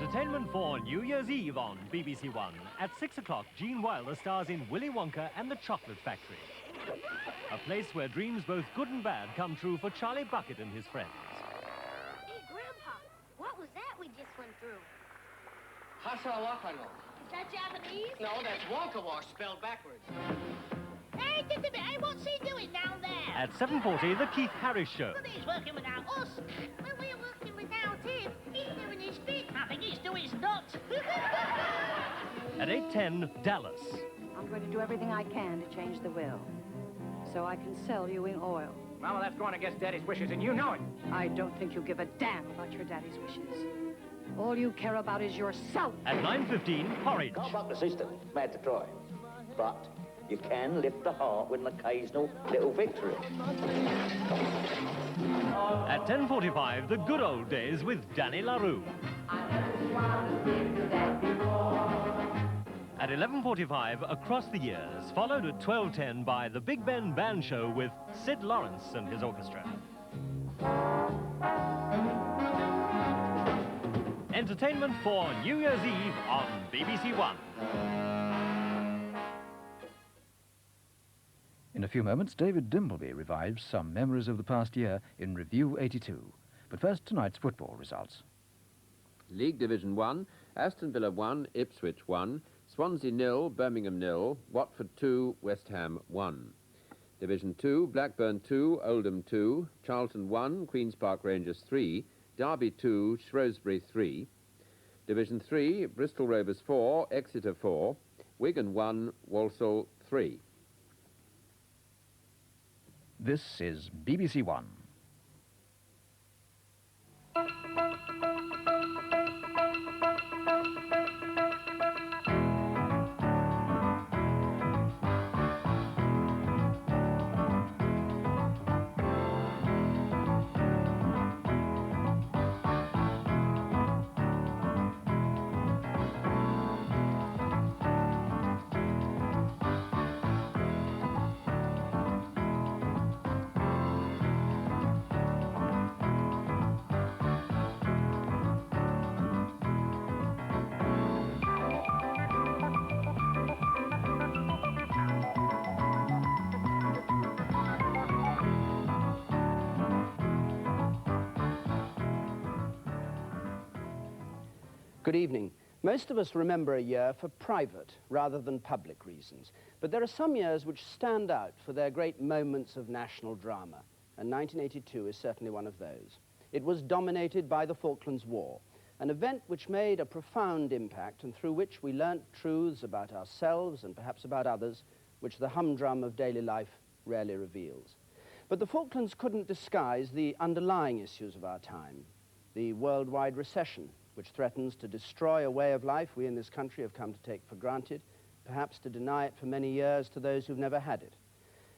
Entertainment for New Year's Eve on BBC1. At 6 o'clock, Gene Wilder stars in Willy Wonka and the Chocolate Factory. A place where dreams both good and bad come true for Charlie Bucket and his friends. Hey, Grandpa, what was that we just went through? Hasawakano. Is that Japanese? No, that's Wonka Wash spelled backwards. Hey, hey, what's he doing down there? At 7:40, The Keith Harris Show. Well, he's working without us. Well, we're working without him. He's doing his bit. I think he's doing his nuts. At 8:10, Dallas. I'm going to do everything I can to change the will, so I can sell you in oil. Mama, that's going against Daddy's wishes, and you know it. I don't think you give a damn about your daddy's wishes. All you care about is yourself. At 9:15, Porridge. Can't buck the system, mad to try. But you can lift the heart with an occasional little victory. At 10:45, The Good Old Days with Danny LaRue. At 11:45, Across the Years, followed at 12:10 by The Big Ben Band Show with Sid Lawrence and his orchestra. Entertainment for New Year's Eve on BBC1. In a few moments, David Dimbleby revives some memories of the past year in Review 82. But first, tonight's football results. League Division 1, Aston Villa 1, Ipswich 1, Swansea 0, Birmingham 0, Watford 2, West Ham 1. Division 2, Blackburn 2, Oldham 2, Charlton 1, Queen's Park Rangers 3, Derby 2, Shrewsbury 3. Division 3, Bristol Rovers 4, Exeter 4, Wigan 1, Walsall 3. This is BBC1. Good evening. Most of us remember a year for private rather than public reasons, but there are some years which stand out for their great moments of national drama, and 1982 is certainly one of those. It was dominated by the Falklands War, an event which made a profound impact and through which we learnt truths about ourselves and perhaps about others which the humdrum of daily life rarely reveals. But the Falklands couldn't disguise the underlying issues of our time, the worldwide recession, which threatens to destroy a way of life we in this country have come to take for granted, perhaps to deny it for many years to those who've never had it.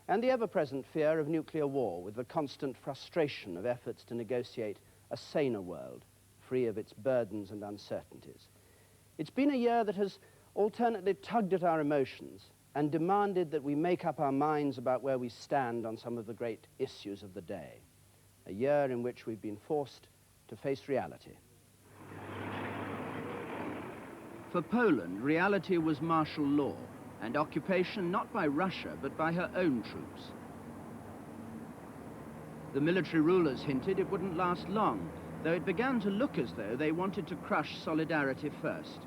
And the ever-present fear of nuclear war, with the constant frustration of efforts to negotiate a saner world, free of its burdens and uncertainties. It's been a year that has alternately tugged at our emotions and demanded that we make up our minds about where we stand on some of the great issues of the day. A year in which we've been forced to face reality. For Poland, reality was martial law and occupation not by Russia, but by her own troops. The military rulers hinted it wouldn't last long, though it began to look as though they wanted to crush solidarity first.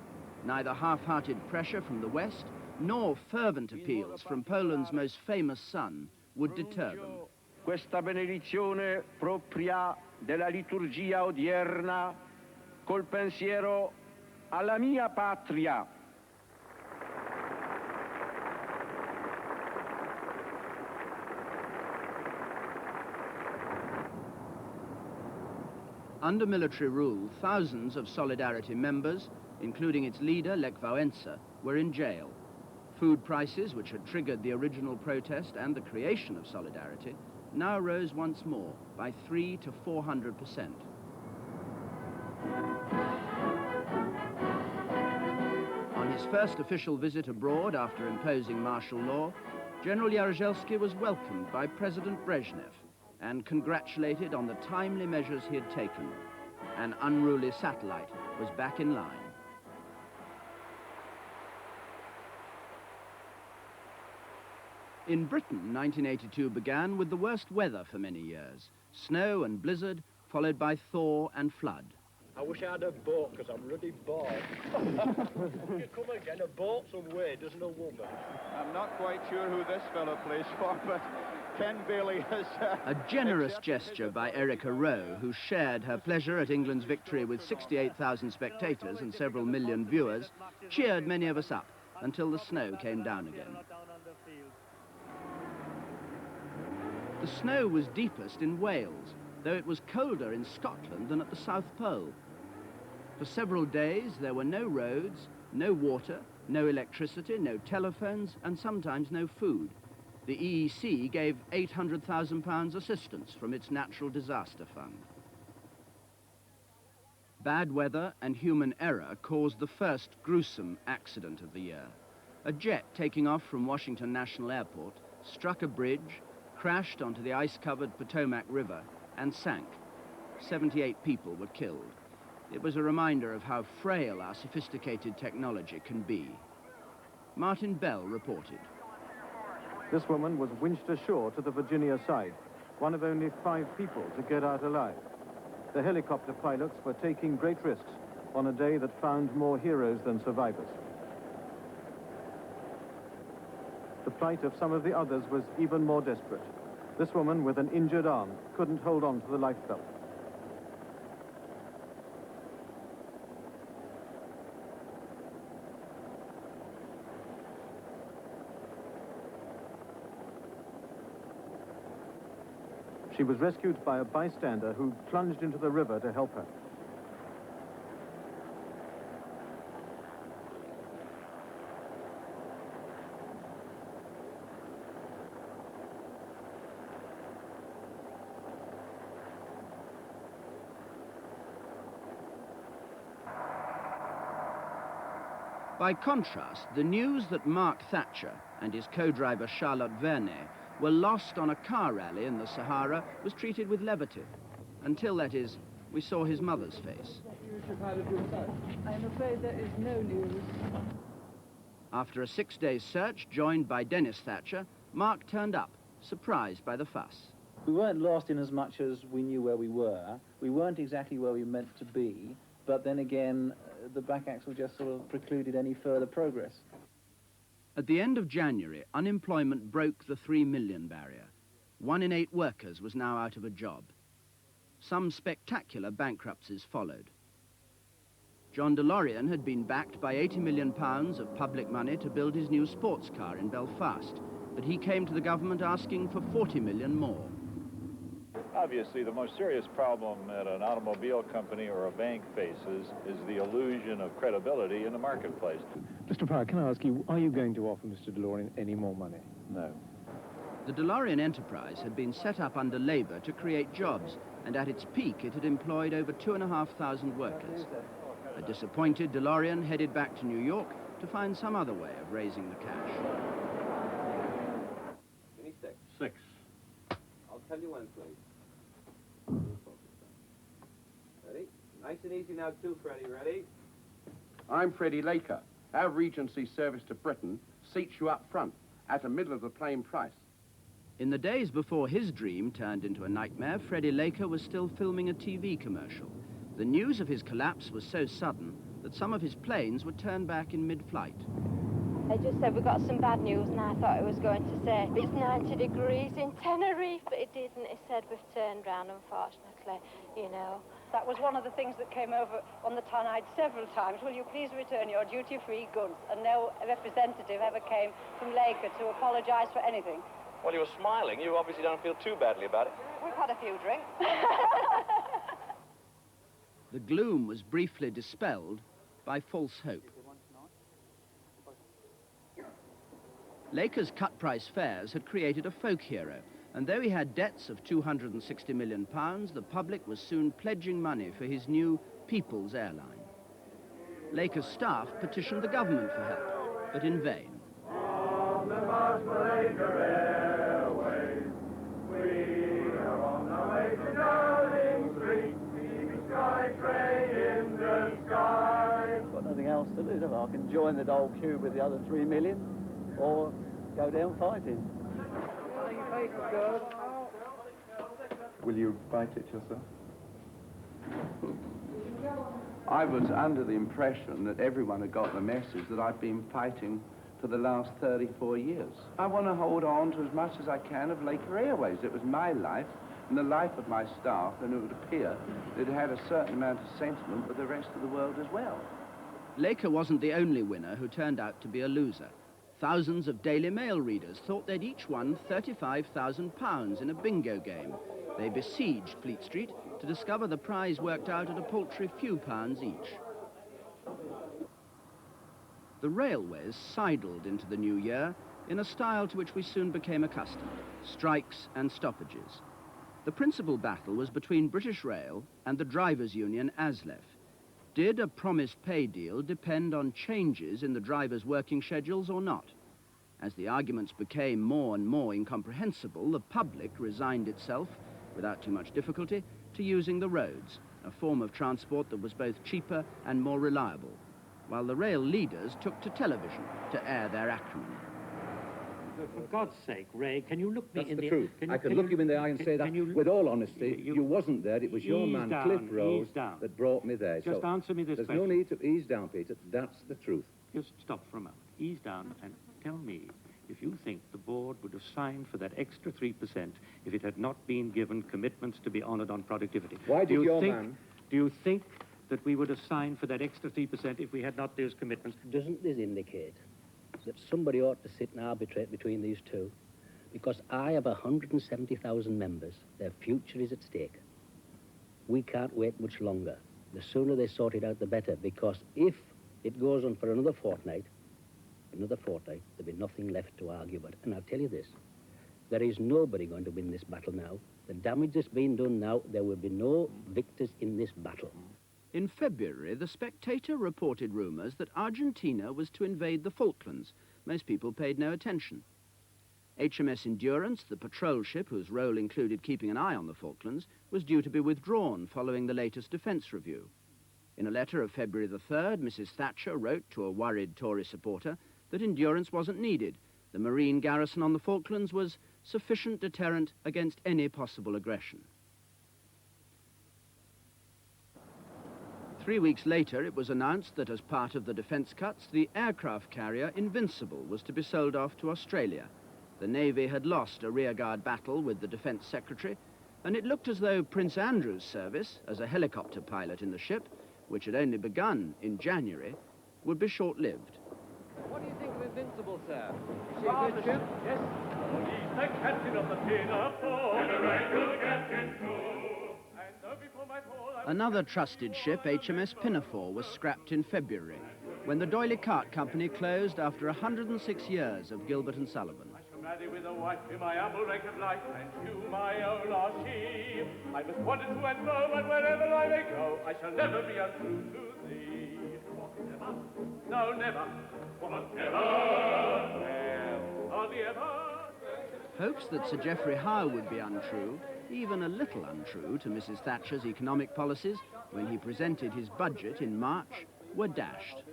Neither half-hearted pressure from the West, nor fervent appeals from Poland's most famous son would deter them. Questa benedizione propria della liturgia odierna col pensiero alla mia patria. Under military rule, thousands of Solidarity members, including its leader, Lech Wałęsa, were in jail. Food prices, which had triggered the original protest and the creation of Solidarity, now rose once more by 300% to 400%. On his first official visit abroad after imposing martial law, General Jaruzelski was welcomed by President Brezhnev and congratulated on the timely measures he had taken. An unruly satellite was back in line. In Britain, 1982 began with the worst weather for many years. Snow and blizzard, followed by thaw and flood. I wish I had a boat, because I'm really bored. You come again, a boat somewhere, doesn't a woman? I'm not quite sure who this fellow plays for, but Ken Bailey has... A generous gesture by Erica Roe, who shared her pleasure at England's victory with 68,000 spectators and several million viewers, cheered many of us up until the snow came down again. The snow was deepest in Wales, though it was colder in Scotland than at the South Pole. For several days, there were no roads, no water, no electricity, no telephones, and sometimes no food. The EEC gave £800,000 assistance from its Natural Disaster Fund. Bad weather and human error caused the first gruesome accident of the year. A jet taking off from Washington National Airport struck a bridge, crashed onto the ice-covered Potomac River, and sank. 78 people were killed. It was a reminder of how frail our sophisticated technology can be. Martin Bell reported. This woman was winched ashore to the Virginia side, one of only 5 people to get out alive. The helicopter pilots were taking great risks on a day that found more heroes than survivors. The plight of some of the others was even more desperate. This woman with an injured arm couldn't hold on to the life belt. She was rescued by a bystander who plunged into the river to help her. By contrast, the news that Mark Thatcher and his co-driver Charlotte Vernet were lost on a car rally in the Sahara was treated with levity, until, that is, we saw his mother's face. I'm afraid there is no news. After a 6-day search, joined by Dennis Thatcher, Mark turned up, surprised by the fuss. We weren't lost in as much as we knew where we were. We weren't exactly where we meant to be, but then again, the back axle just sort of precluded any further progress. At the end of January, unemployment broke the 3 million barrier. 1 in 8 workers was now out of a job. Some spectacular bankruptcies followed. John DeLorean had been backed by £80 million of public money to build his new sports car in Belfast, but he came to the government asking for 40 million more. Obviously, the most serious problem that an automobile company or a bank faces is the illusion of credibility in the marketplace. Mr. Pryor, can I ask you, are you going to offer Mr. DeLorean any more money? No. The DeLorean enterprise had been set up under Labour to create jobs, and at its peak it had employed over 2,500 workers. A disappointed DeLorean headed back to New York to find some other way of raising the cash. Give me 6. 6. I'll tell you when, please. Ready? Nice and easy now too, Freddie. Ready? I'm Freddie Laker. Our Regency service to Britain seats you up front at a middle of the plane price. In the days before his dream turned into a nightmare, Freddie Laker was still filming a TV commercial. The news of his collapse was so sudden that some of his planes were turned back in mid-flight. They just said we got some bad news, and I thought it was going to say it's 90 degrees in Tenerife, but it didn't. It said we've turned round, unfortunately, you know. That was one of the things that came over on the tonide several times. Will you please return your duty-free goods? And no representative ever came from Laker to apologise for anything. Well, you were smiling. You obviously don't feel too badly about it. We've had a few drinks. The gloom was briefly dispelled by false hope. Laker's cut-price fares had created a folk hero, and though he had debts of £260 million, the public was soon pledging money for his new People's Airline. Laker's staff petitioned the government for help, but in vain. On the march for Laker Airways, we are on the way to Downing Street, leaving SkyTrain in the sky. join the dole queue with the other 3 million or go down fighting. Will you bite it yourself? I was under the impression that everyone had got the message that I've been fighting for the last 34 years. I want to hold on to as much as I can of Laker Airways. It was my life and the life of my staff, and it would appear that it had a certain amount of sentiment with the rest of the world as well. Laker wasn't the only winner who turned out to be a loser. Thousands of Daily Mail readers thought they'd each won £35,000 in a bingo game. They besieged Fleet Street to discover the prize worked out at a paltry few pounds each. The railways sidled into the new year in a style to which we soon became accustomed: strikes and stoppages. The principal battle was between British Rail and the drivers' union ASLEF. Did a promised pay deal depend on changes in the drivers' working schedules or not? As the arguments became more and more incomprehensible, the public resigned itself, without too much difficulty, to using the roads, a form of transport that was both cheaper and more reliable, while the rail leaders took to television to air their acumen. For God's sake, Ray, can you look me That's in the the... truth. I could look you in the eye and say that with all honesty. You wasn't there. It was your man, Cliff Rose, that brought me there. Just answer me this question. There's no need to ease down, Peter. That's the truth. Just stop for a moment. Ease down and tell me if you think the board would have signed for that extra 3% if it had not been given commitments to be honoured on productivity. Why did your man... Do you think that we would have signed for that extra 3% if we had not those commitments? Doesn't this indicate that somebody ought to sit and arbitrate between these two? Because I have 170,000 members. Their future is at stake. We can't wait much longer. The sooner they sort it out, the better, because if it goes on for another fortnight, there'll be nothing left to argue about. And I'll tell you this, there is nobody going to win this battle now. The damage that's been done now, there will be no victors in this battle. In February, The Spectator reported rumours that Argentina was to invade the Falklands. Most people paid no attention. HMS Endurance, the patrol ship whose role included keeping an eye on the Falklands, was due to be withdrawn following the latest defence review. In a letter of February the 3rd, Mrs. Thatcher wrote to a worried Tory supporter that Endurance wasn't needed. The Marine garrison on the Falklands was sufficient deterrent against any possible aggression. 3 weeks later, it was announced that as part of the defence cuts, the aircraft carrier Invincible was to be sold off to Australia. The Navy had lost a rearguard battle with the Defence Secretary, and it looked as though Prince Andrew's service as a helicopter pilot in the ship, which had only begun in January, would be short-lived. What do you think of Invincible, sir? Is she a good ship? Yes. He's the captain of the Pinafore. And a right good captain, too. And though before my fall, Another trusted ship, HMS Pinafore, was scrapped in February, when the D'Oyly Cart Company closed after 106 years of Gilbert and Sullivan. I shall marry with a wife in my humble rank of life, and you, my own, are she. I must wander to and fro, and wherever I may go, I shall never be untrue to thee. Never? No, never. What, never? Never. Hardly ever. Hopes that Sir Geoffrey Howe would be untrue, even a little untrue, to Mrs. Thatcher's economic policies when he presented his budget in March, were dashed.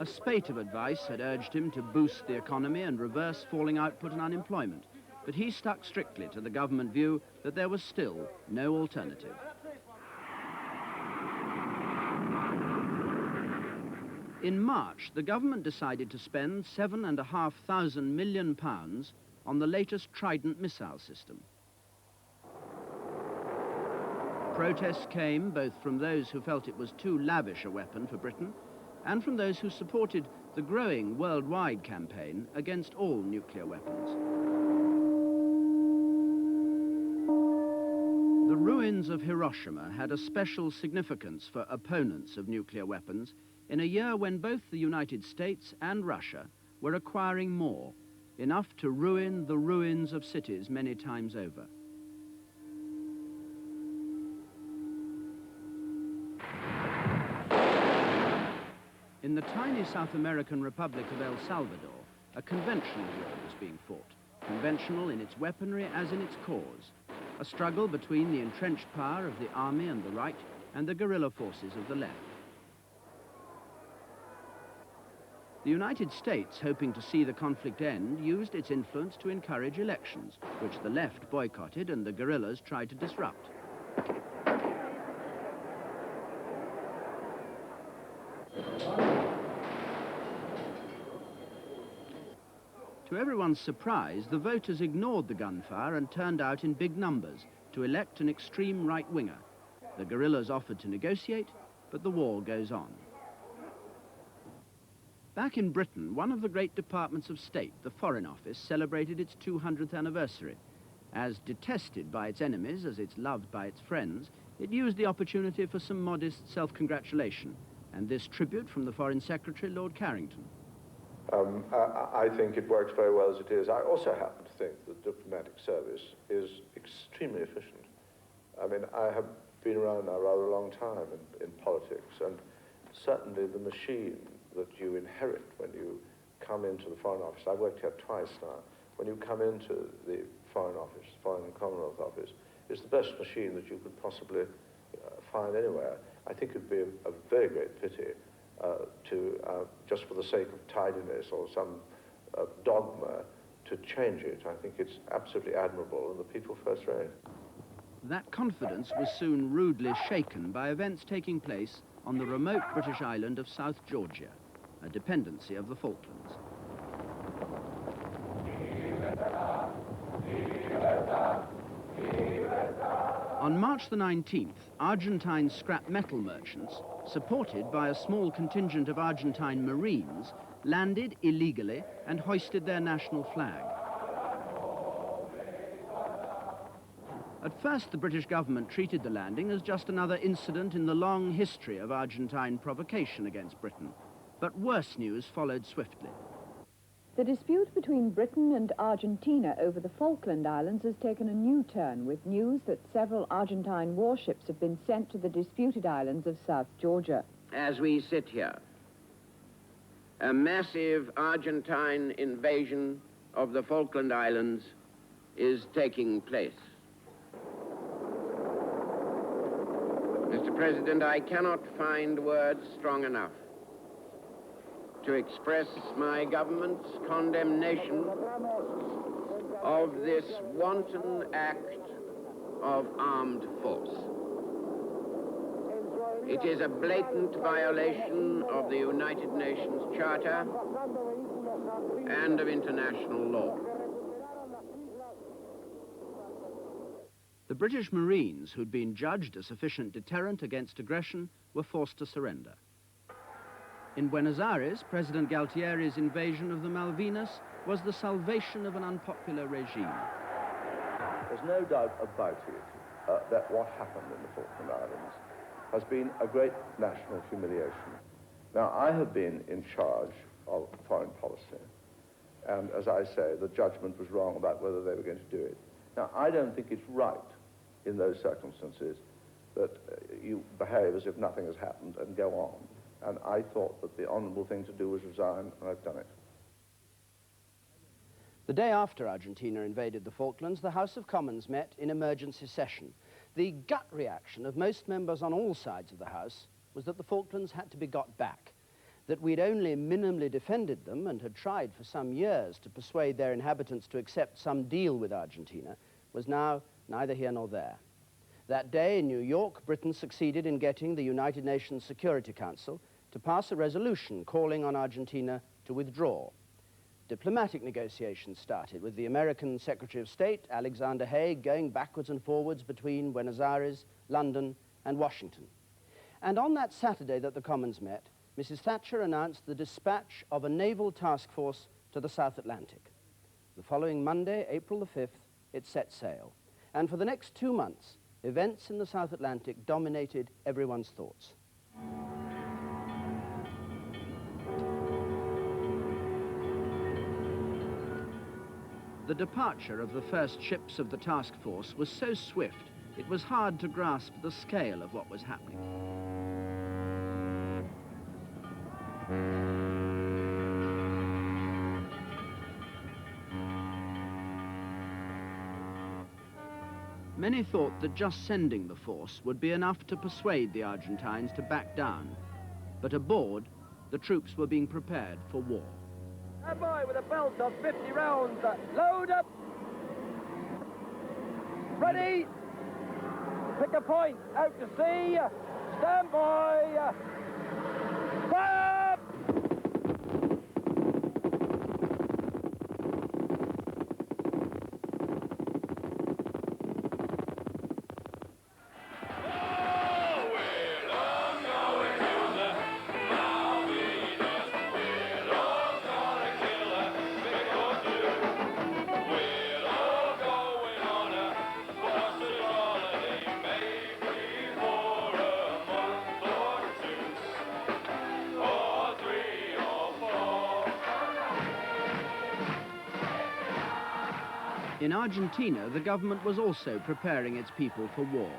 A spate of advice had urged him to boost the economy and reverse falling output and unemployment, but he stuck strictly to the government view that there was still no alternative. In March, the government decided to spend £7,500 million on the latest Trident missile system. Protests came both from those who felt it was too lavish a weapon for Britain and from those who supported the growing worldwide campaign against all nuclear weapons. The ruins of Hiroshima had a special significance for opponents of nuclear weapons in a year when both the United States and Russia were acquiring more, enough to ruin the ruins of cities many times over. In the tiny South American Republic of El Salvador, a conventional war was being fought, conventional in its weaponry as in its cause, a struggle between the entrenched power of the army and the right and the guerrilla forces of the left. The United States, hoping to see the conflict end, used its influence to encourage elections, which the left boycotted and the guerrillas tried to disrupt. To everyone's surprise, the voters ignored the gunfire and turned out in big numbers to elect an extreme right-winger. The guerrillas offered to negotiate, but the war goes on. Back in Britain, one of the great departments of state, the Foreign Office, celebrated its 200th anniversary. As detested by its enemies as it's loved by its friends, it used the opportunity for some modest self-congratulation, and this tribute from the Foreign Secretary, Lord Carrington. I think it works very well as it is. I also happen to think that diplomatic service is extremely efficient. I mean, I have been around now rather a long time in politics, and certainly the machine that you inherit when you come into the Foreign Office, I've worked here twice now, when you come into the Foreign Office, Foreign and Commonwealth Office, is the best machine that you could possibly find anywhere. I think it would be a very great pity just for the sake of tidiness or some dogma, to change it. I think it's absolutely admirable, and the people first rate. That confidence was soon rudely shaken by events taking place on the remote British island of South Georgia, a dependency of the Falklands. On March the 19th, Argentine scrap metal merchants, supported by a small contingent of Argentine Marines, landed illegally and hoisted their national flag. At first, the British government treated the landing as just another incident in the long history of Argentine provocation against Britain, but worse news followed swiftly. The dispute between Britain and Argentina over the Falkland Islands has taken a new turn, with news that several Argentine warships have been sent to the disputed islands of South Georgia. As we sit here, a massive Argentine invasion of the Falkland Islands is taking place. Mr. President, I cannot find words strong enough to express my government's condemnation of this wanton act of armed force. It is a blatant violation of the United Nations Charter and of international law. The British Marines, who'd been judged a sufficient deterrent against aggression, were forced to surrender. In Buenos Aires, President Galtieri's invasion of the Malvinas was the salvation of an unpopular regime. There's no doubt about it that what happened in the Falkland Islands has been a great national humiliation. Now, I have been in charge of foreign policy, and as I say, the judgment was wrong about whether they were going to do it. Now, I don't think it's right in those circumstances that you behave as if nothing has happened and go on. And I thought that the honourable thing to do was resign, and I've done it. The day after Argentina invaded the Falklands, the House of Commons met in emergency session. The gut reaction of most members on all sides of the House was that the Falklands had to be got back, that we'd only minimally defended them and had tried for some years to persuade their inhabitants to accept some deal with Argentina was now neither here nor there. That day in New York, Britain succeeded in getting the United Nations Security Council to pass a resolution calling on Argentina to withdraw. Diplomatic negotiations started, with the American Secretary of State, Alexander Haig, going backwards and forwards between Buenos Aires, London, and Washington. And on that Saturday that the Commons met, Mrs. Thatcher announced the dispatch of a naval task force to the South Atlantic. The following Monday, April the 5th, it set sail. And for the next 2 months, events in the South Atlantic dominated everyone's thoughts. The departure of the first ships of the task force was so swift, it was hard to grasp the scale of what was happening. Many thought that just sending the force would be enough to persuade the Argentines to back down. But aboard, the troops were being prepared for war. A boy with a belt of 50 rounds. Load up. Ready. Pick a point. Out to sea. Stand by. Fire! In Argentina, the government was also preparing its people for war,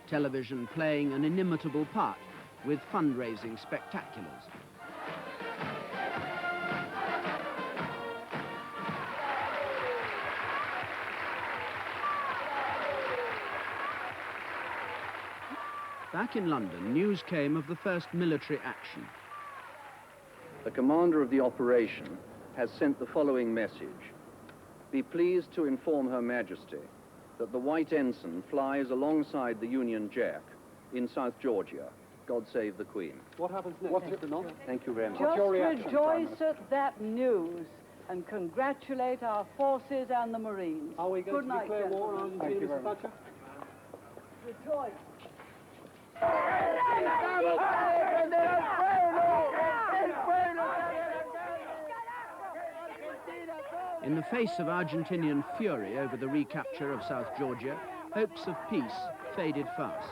television playing an inimitable part with fundraising spectaculars. Back in London, news came of the first military action. The commander of the operation has sent the following message. Be pleased to inform Her Majesty that the White Ensign flies alongside the Union Jack in South Georgia. God save the Queen. What happens next, Mr. Knott? Thank you very much. Just rejoice at that news and congratulate our forces and the Marines. Are we going Good to night, declare war on gentlemen. Argentina, Mr. Thatcher? Rejoice. In the face of Argentinian fury over the recapture of South Georgia, hopes of peace faded fast.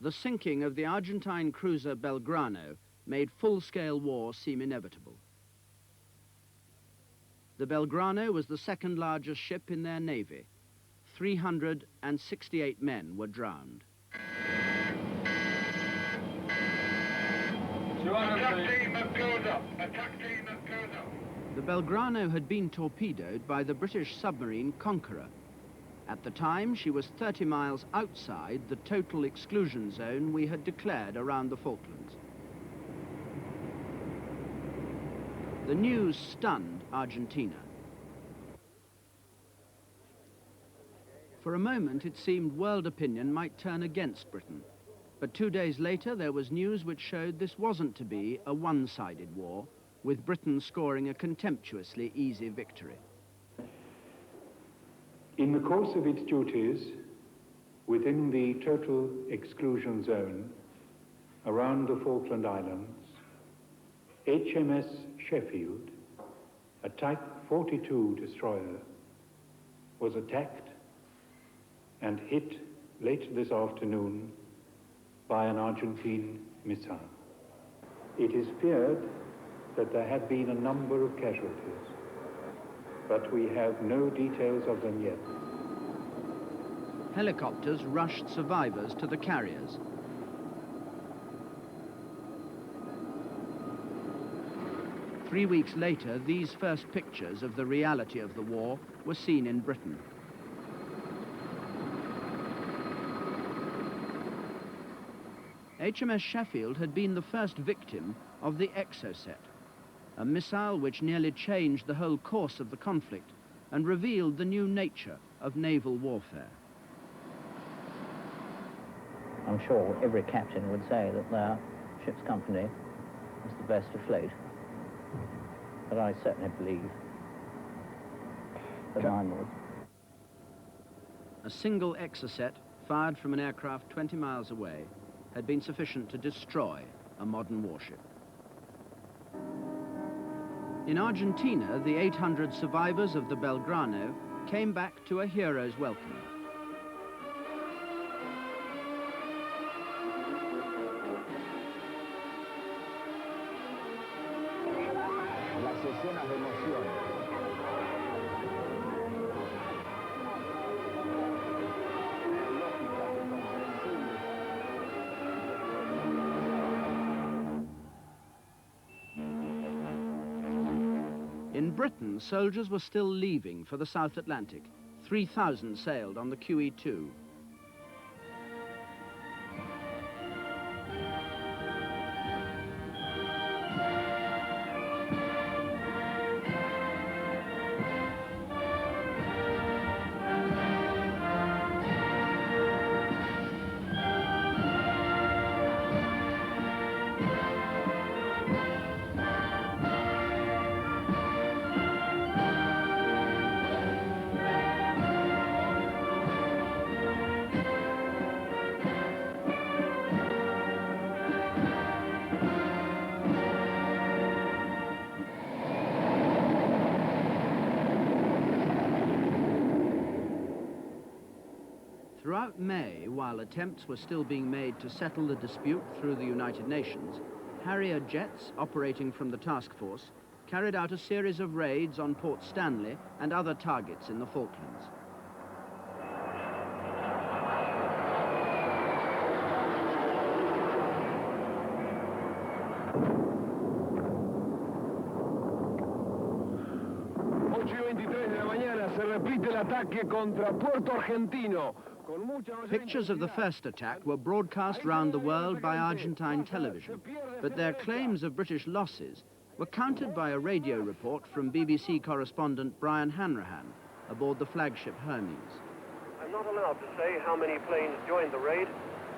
The sinking of the Argentine cruiser Belgrano made full-scale war seem inevitable. The Belgrano was the second largest ship in their navy. 368 men were drowned. The Belgrano had been torpedoed by the British submarine Conqueror. At the time, she was 30 miles outside the total exclusion zone we had declared around the Falklands. The news stunned Argentina. For a moment, it seemed world opinion might turn against Britain. But 2 days later, there was news which showed this wasn't to be a one-sided war, with Britain scoring a contemptuously easy victory. In the course of its duties within the total exclusion zone around the Falkland Islands, HMS Sheffield, a Type 42 destroyer, was attacked and hit late this afternoon by an Argentine missile. It is feared that there have been a number of casualties, but we have no details of them yet. Helicopters rushed survivors to the carriers. Three weeks later, these first pictures of the reality of the war were seen in Britain. HMS Sheffield had been the first victim of the Exocet, a missile which nearly changed the whole course of the conflict and revealed the new nature of naval warfare. I'm sure every captain would say that their ship's company is the best afloat. But I certainly believe that mine was. A single Exocet, fired from an aircraft 20 miles away, had been sufficient to destroy a modern warship. In Argentina, the 800 survivors of the Belgrano came back to a hero's welcome. In In Britain, soldiers were still leaving for the South Atlantic. 3,000 sailed on the QE2. Throughout May, while attempts were still being made to settle the dispute through the United Nations, Harrier jets operating from the task force carried out a series of raids on Port Stanley and other targets in the Falklands. Pictures of the first attack were broadcast round the world by Argentine television, but their claims of British losses were countered by a radio report from BBC correspondent Brian Hanrahan aboard the flagship Hermes. I'm not allowed to say how many planes joined the raid,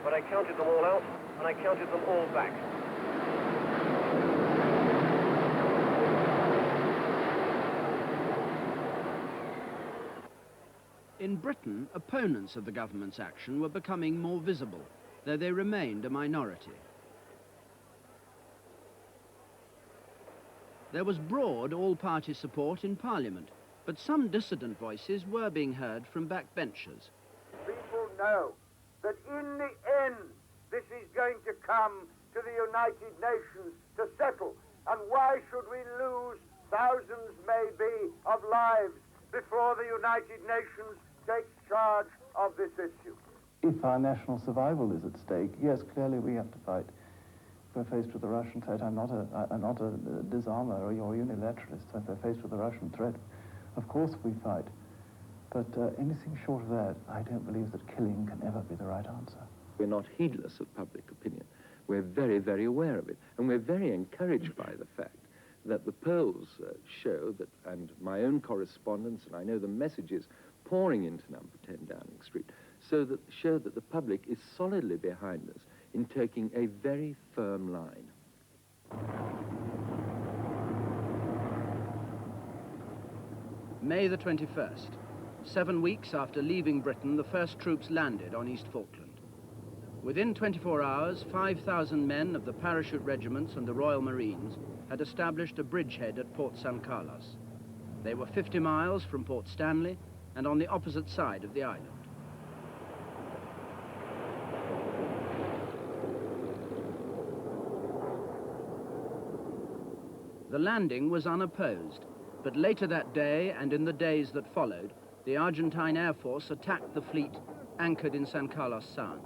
but I counted them all out, and I counted them all back. In Britain, opponents of the government's action were becoming more visible, though they remained a minority. There was broad all-party support in Parliament, but some dissident voices were being heard from backbenchers. People know that in the end, this is going to come to the United Nations to settle, and why should we lose thousands, maybe, of lives before the United Nations takes charge of this issue? If our national survival is at stake, yes, clearly we have to fight. If we're faced with the Russian threat, I'm not a disarmer or unilateralist. If we're faced with the Russian threat, of course we fight. But anything short of that, I don't believe that killing can ever be the right answer. We're not heedless of public opinion. We're very, very aware of it. And we're very encouraged by the fact that the polls show that, and my own correspondence, and I know the messages pouring into number 10 Downing Street, show that the public is solidly behind us in taking a very firm line. May the 21st. 7 weeks after leaving Britain, the first troops landed on East Falkland. Within 24 hours, 5,000 men of the parachute regiments and the Royal Marines had established a bridgehead at Port San Carlos. They were 50 miles from Port Stanley and on the opposite side of the island. The landing was unopposed, but later that day and in the days that followed, the Argentine Air Force attacked the fleet anchored in San Carlos Sound.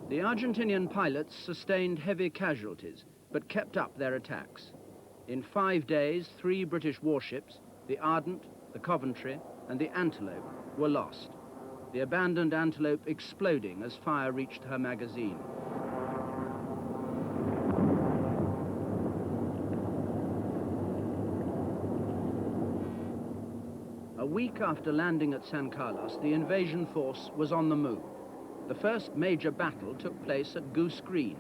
The Argentinian pilots sustained heavy casualties, but kept up their attacks. In 5 days, 3 British warships, the Ident, the Coventry, and the Antelope, were lost, the abandoned Antelope exploding as fire reached her magazine. A week after landing at San Carlos, the invasion force was on the move. The first major battle took place at Goose Green,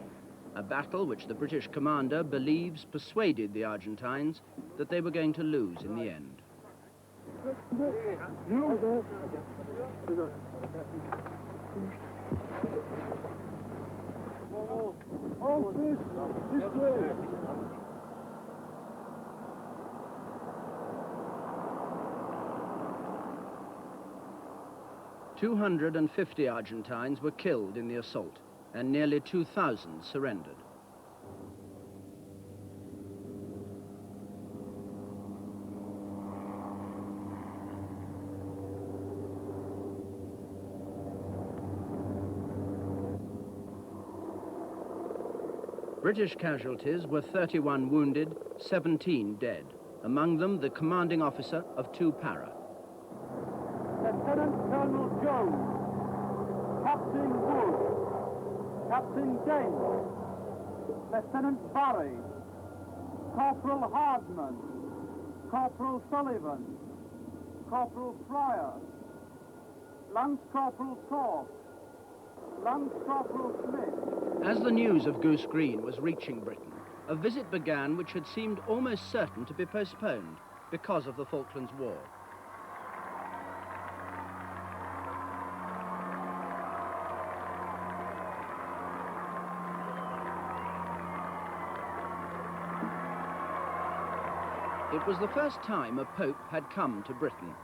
a battle which the British commander believes persuaded the Argentines that they were going to lose in the end. "250 Argentines were killed in the assault, and nearly 2,000 surrendered. British casualties were 31 wounded, 17 dead, among them the commanding officer of 2 para. Lieutenant Colonel Jones, Captain Wood, Captain Dane, Lieutenant Barry, Corporal Hardman, Corporal Sullivan, Corporal Fryer, Lance Corporal Thorpe, Lance Corporal Smith. As the news of Goose Green was reaching Britain, a visit began which had seemed almost certain to be postponed because of the Falklands War. It was the first time a pope had come to Britain.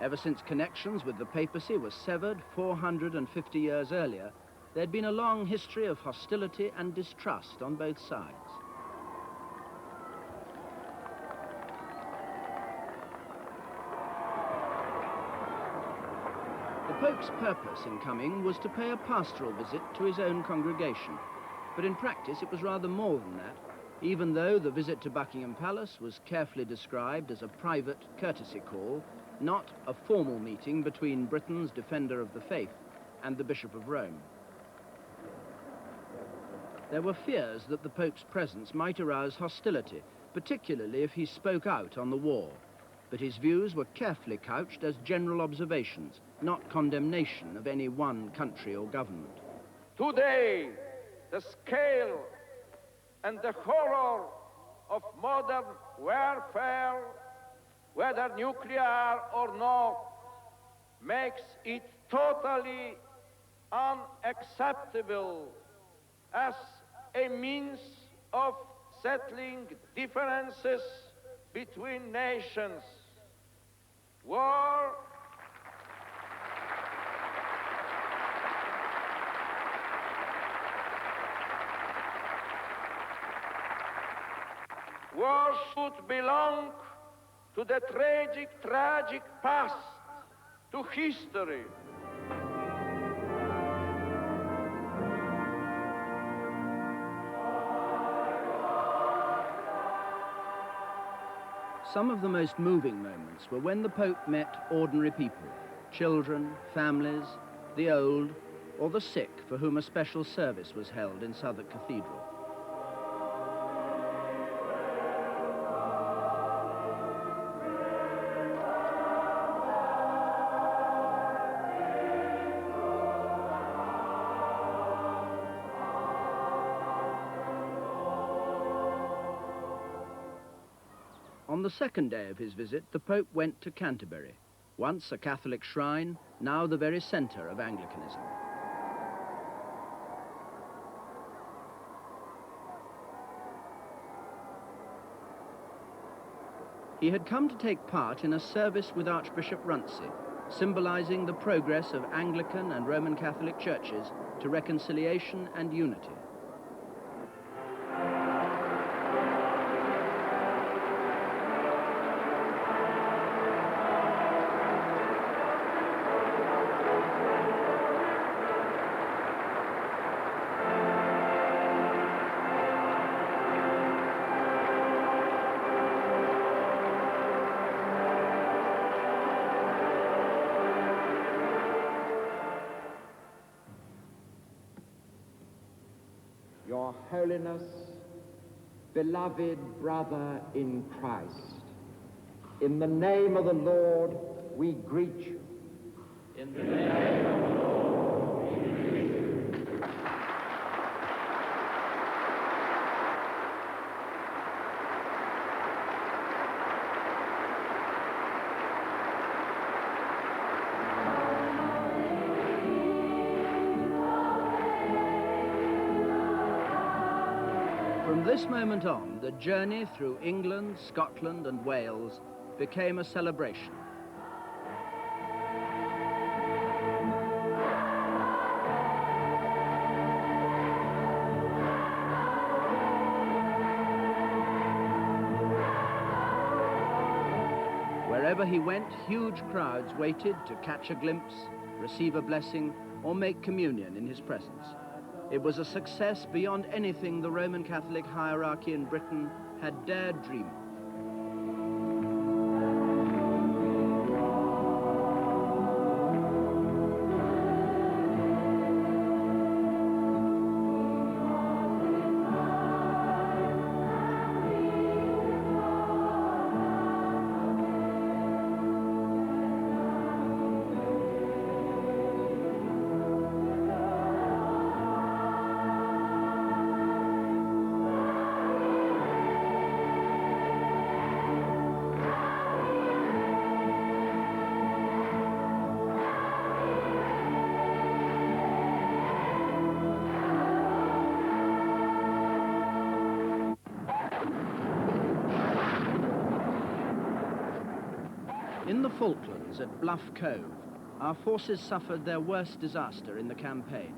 Ever since connections with the papacy were severed 450 years earlier, there'd been a long history of hostility and distrust on both sides. The Pope's purpose in coming was to pay a pastoral visit to his own congregation, but in practice it was rather more than that, even though the visit to Buckingham Palace was carefully described as a private courtesy call, not a formal meeting between Britain's defender of the faith and the Bishop of Rome. There were fears that the Pope's presence might arouse hostility, particularly if he spoke out on the war, but his views were carefully couched as general observations, not condemnation of any one country or government. Today, the scale and the horror of modern warfare, whether nuclear or not, makes it totally unacceptable as a means of settling differences between nations. War should belong to the tragic past, to history. Some of the most moving moments were when the Pope met ordinary people, children, families, the old, or the sick for whom a special service was held in Southwark Cathedral. On the second day of his visit, the Pope went to Canterbury, once a Catholic shrine, now the very centre of Anglicanism. He had come to take part in a service with Archbishop Runcie, symbolising the progress of Anglican and Roman Catholic churches to reconciliation and unity. Your Holiness, beloved brother in Christ, in the name of the Lord, we greet you. In the name of the Lord, we greet you. From this moment on, the journey through England, Scotland and Wales became a celebration. Wherever he went, huge crowds waited to catch a glimpse, receive a blessing, or make communion in his presence. It was a success beyond anything the Roman Catholic hierarchy in Britain had dared dream of. In the Falklands at Bluff Cove, our forces suffered their worst disaster in the campaign.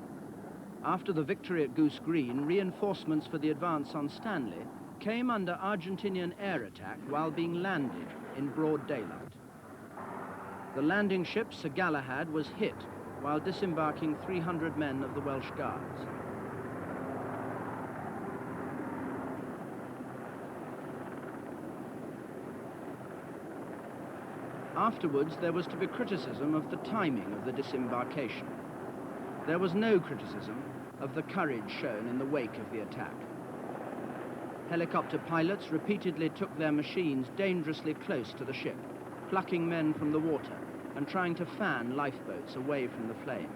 After the victory at Goose Green, reinforcements for the advance on Stanley came under Argentinian air attack while being landed in broad daylight. The landing ship Sir Galahad was hit while disembarking 300 men of the Welsh Guards. Afterwards, there was to be criticism of the timing of the disembarkation. There was no criticism of the courage shown in the wake of the attack. Helicopter pilots repeatedly took their machines dangerously close to the ship, plucking men from the water and trying to fan lifeboats away from the flames.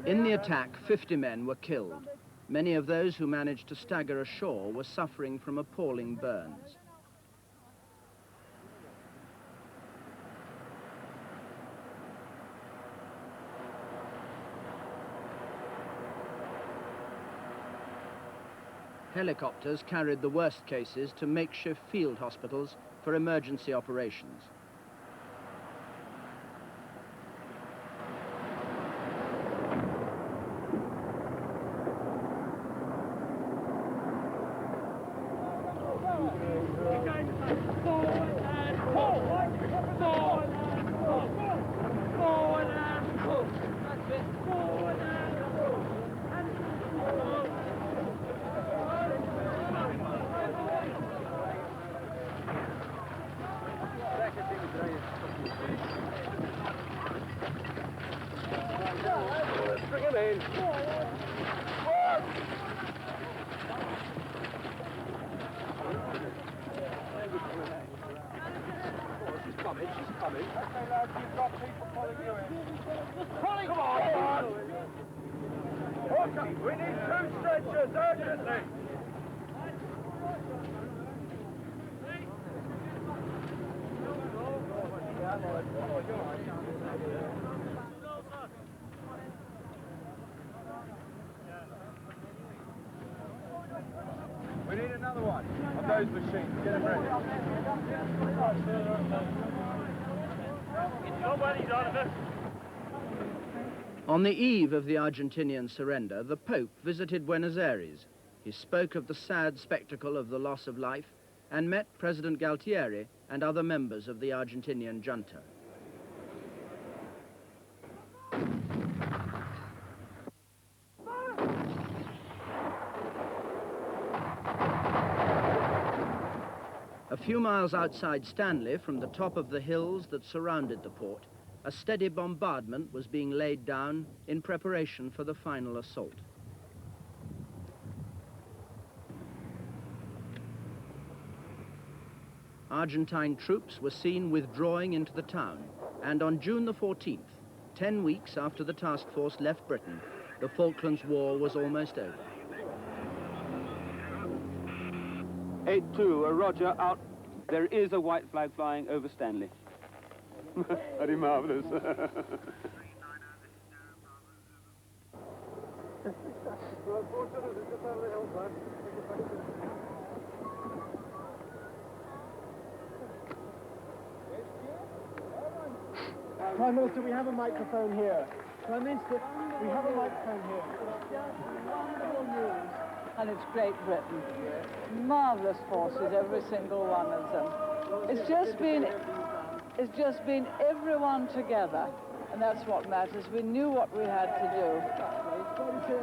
In the attack, 50 men were killed. Many of those who managed to stagger ashore were suffering from appalling burns. Helicopters carried the worst cases to makeshift field hospitals for emergency operations. We need 2 stretchers urgently! We need another one of those machines. Get them ready. Nobody's out of it. On the eve of the Argentinian surrender, the Pope visited Buenos Aires. He spoke of the sad spectacle of the loss of life and met President Galtieri and other members of the Argentinian junta. A few miles outside Stanley, from the top of the hills that surrounded the port, a steady bombardment was being laid down in preparation for the final assault. Argentine troops were seen withdrawing into the town, and on June the 14th, 10 weeks after the task force left Britain, the Falklands War was almost over. 8-2, Roger, out. There is a white flag flying over Stanley. Very marvelous. Prime Minister, we have a microphone here. Prime Minister, we have a microphone here. Just wonderful news. And it's Great Britain. Marvellous forces, every single one of them. It's just been everyone together, and that's what matters. We knew what we had to do.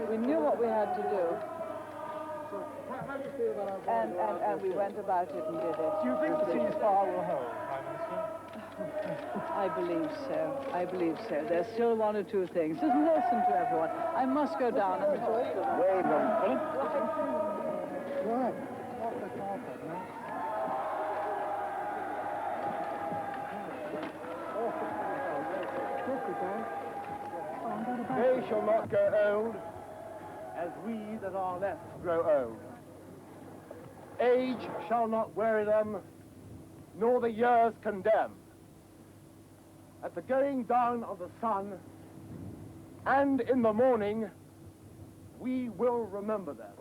We knew what we had to do. And we went about it and did it. Do you think the ceasefire will hold, Prime Minister? I believe so. I believe so. There's still one or two things. Just listen to everyone. I must go down and talk to them. Wait a minute. Right. Off the carpet, man. They shall not go old, as we that are left grow old. Age shall not weary them, nor the years condemn. At the going down of the sun, and in the morning, we will remember them.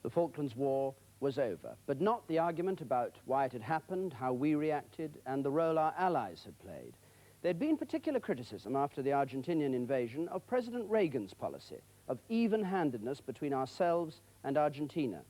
The Falklands War was over, but not the argument about why it had happened, how we reacted, and the role our allies had played. There'd been particular criticism after the Argentinian invasion of President Reagan's policy of even-handedness between ourselves and Argentina.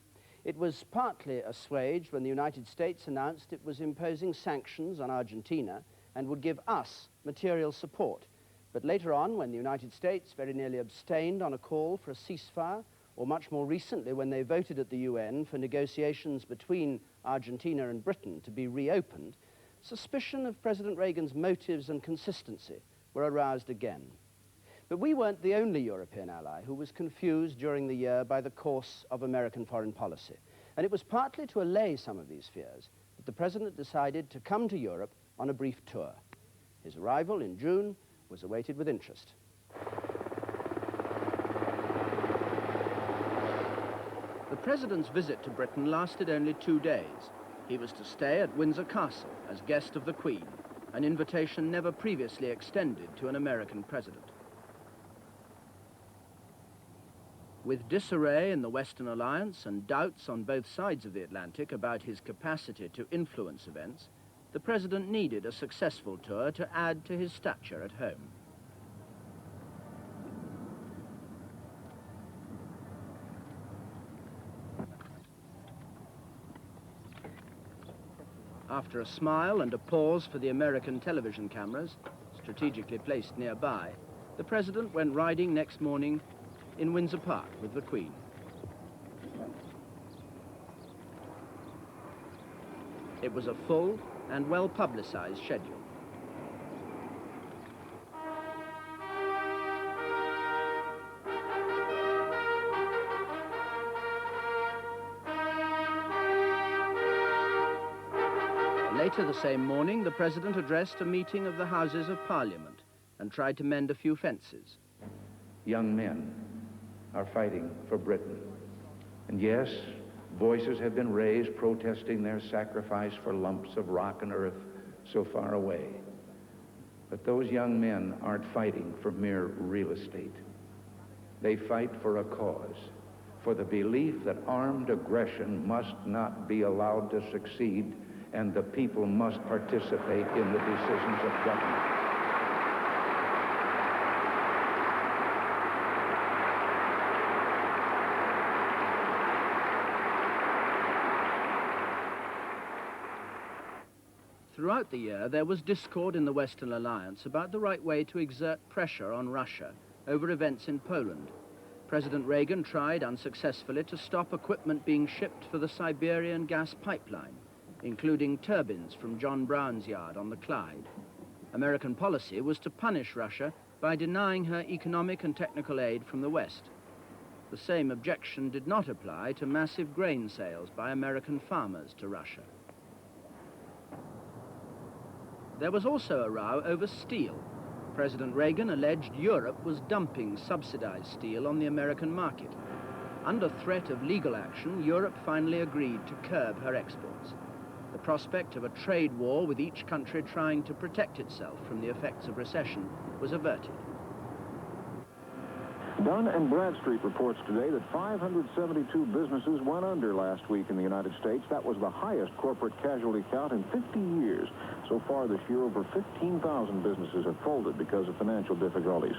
It was partly assuaged when the United States announced it was imposing sanctions on Argentina and would give us material support. But later on, when the United States very nearly abstained on a call for a ceasefire, or much more recently when they voted at the UN for negotiations between Argentina and Britain to be reopened, suspicion of President Reagan's motives and consistency were aroused again. But we weren't the only European ally who was confused during the year by the course of American foreign policy. And it was partly to allay some of these fears that the President decided to come to Europe on a brief tour. His arrival in June was awaited with interest. The President's visit to Britain lasted only 2 days. He was to stay at Windsor Castle as guest of the Queen, an invitation never previously extended to an American president. With disarray in the Western Alliance and doubts on both sides of the Atlantic about his capacity to influence events, the President needed a successful tour to add to his stature at home. After a smile and a pause for the American television cameras, strategically placed nearby, the President went riding next morning in Windsor Park with the Queen. It was a full and well-publicized schedule. Later the same morning, the President addressed a meeting of the Houses of Parliament and tried to mend a few fences. Young men are fighting for Britain. And yes, voices have been raised protesting their sacrifice for lumps of rock and earth so far away. But those young men aren't fighting for mere real estate. They fight for a cause, for the belief that armed aggression must not be allowed to succeed, and the people must participate in the decisions of government. Throughout the year, there was discord in the Western Alliance about the right way to exert pressure on Russia over events in Poland. President Reagan tried unsuccessfully to stop equipment being shipped for the Siberian gas pipeline, including turbines from John Brown's yard on the Clyde. American policy was to punish Russia by denying her economic and technical aid from the West. The same objection did not apply to massive grain sales by American farmers to Russia. There was also a row over steel. President Reagan alleged Europe was dumping subsidized steel on the American market. Under threat of legal action, Europe finally agreed to curb her exports. The prospect of a trade war with each country trying to protect itself from the effects of recession was averted. Dun & Bradstreet reports today that 572 businesses went under last week in the United States. That was the highest corporate casualty count in 50 years. So far this year, over 15,000 businesses have folded because of financial difficulties.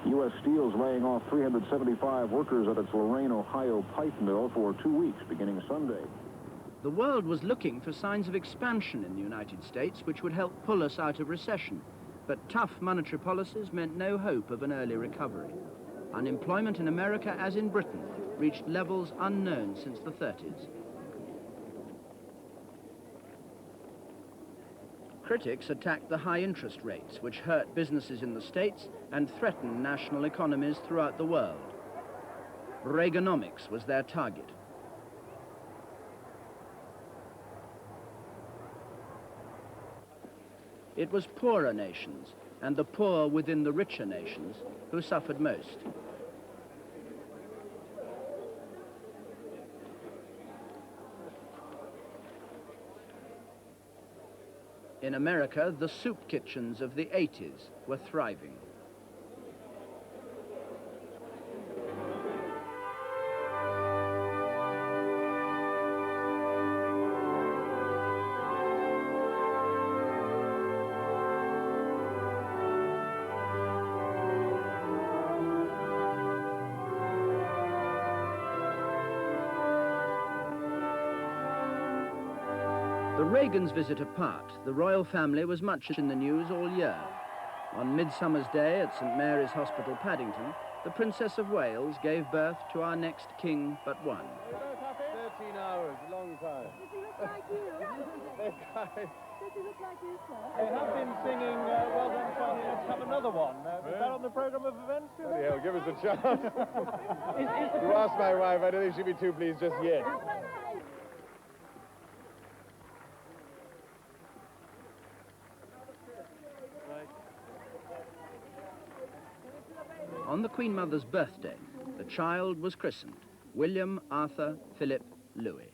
U.S. Steel's laying off 375 workers at its Lorain, Ohio pipe mill for 2 weeks, beginning Sunday. The world was looking for signs of expansion in the United States, which would help pull us out of recession. But tough monetary policies meant no hope of an early recovery. Unemployment in America, as in Britain, reached levels unknown since the 30s. Critics attacked the high interest rates, which hurt businesses in the States and threatened national economies throughout the world. Reaganomics was their target. It was poorer nations, and the poor within the richer nations, who suffered most. In America, the soup kitchens of the 80s were thriving. Reagan's visit apart, the royal family was much in the news all year. On Midsummer's Day at St Mary's Hospital, Paddington, the Princess of Wales gave birth to our next king but one. 13 hours, a long time. Does he look like you? Does he look like you, sir? They have been singing Well Done, Charlie, Let's Have Another One. Is that on the programme of events? Bloody hell, give us a chance. You asked my wife, I don't think she'd be too pleased just yet. On the Queen Mother's birthday, the child was christened William Arthur Philip Louis.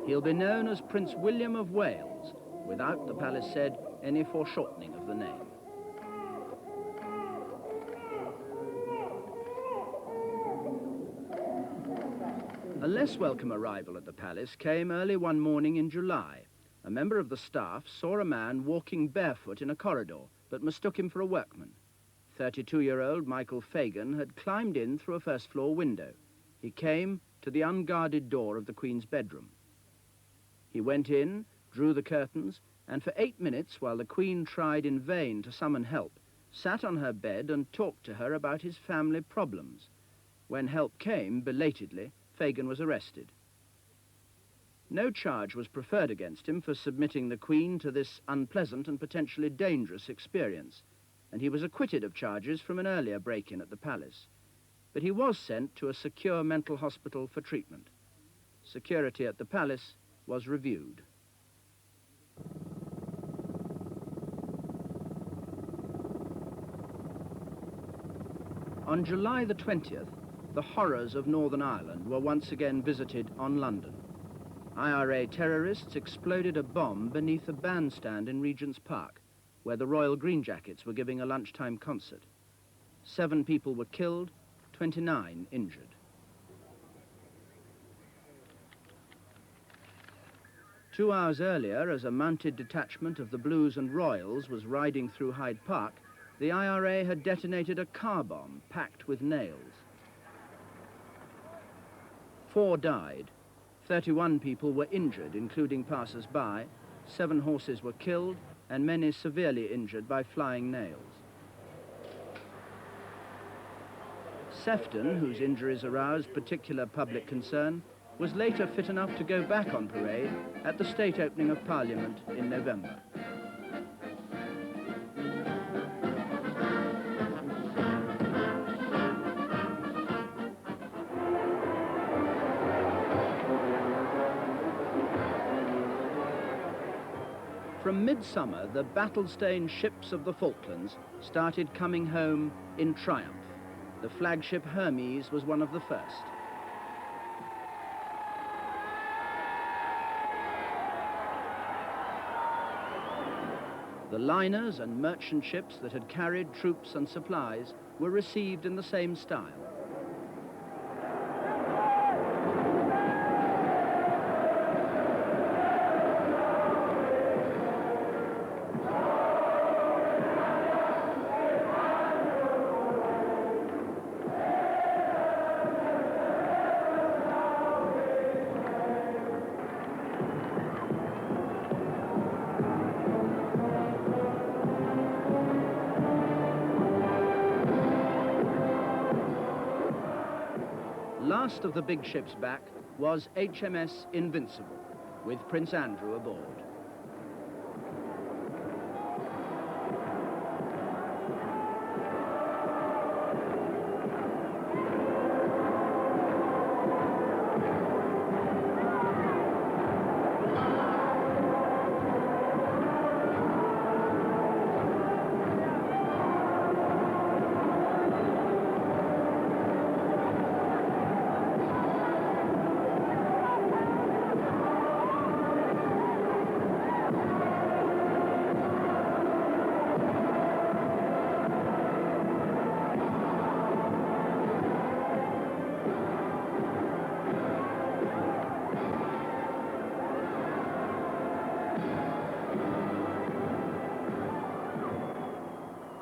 He'll be known as Prince William of Wales, without, the palace said, any foreshortening of the name. A less welcome arrival at the palace came early one morning in July. A member of the staff saw a man walking barefoot in a corridor, but mistook him for a workman. 32-year-old Michael Fagan had climbed in through a first-floor window. He came to the unguarded door of the Queen's bedroom. He went in, drew the curtains, and for 8 minutes, while the Queen tried in vain to summon help, sat on her bed and talked to her about his family problems. When help came, belatedly, Fagan was arrested. No charge was preferred against him for submitting the Queen to this unpleasant and potentially dangerous experience, and he was acquitted of charges from an earlier break-in at the palace. But he was sent to a secure mental hospital for treatment. Security at the palace was reviewed. On July the 20th, the horrors of Northern Ireland were once again visited on London. IRA terrorists exploded a bomb beneath a bandstand in Regent's Park, where the Royal Green Jackets were giving a lunchtime concert. 7 people were killed, 29 injured. 2 hours earlier, as a mounted detachment of the Blues and Royals was riding through Hyde Park, the IRA had detonated a car bomb packed with nails. 4 died. 31 people were injured, including passers-by. 7 horses were killed, and many severely injured by flying nails. Sefton, whose injuries aroused particular public concern, was later fit enough to go back on parade at the state opening of Parliament in November. From midsummer, the battle-stained ships of the Falklands started coming home in triumph. The flagship Hermes was one of the first. The liners and merchant ships that had carried troops and supplies were received in the same style. Last of the big ships back was HMS Invincible, with Prince Andrew aboard.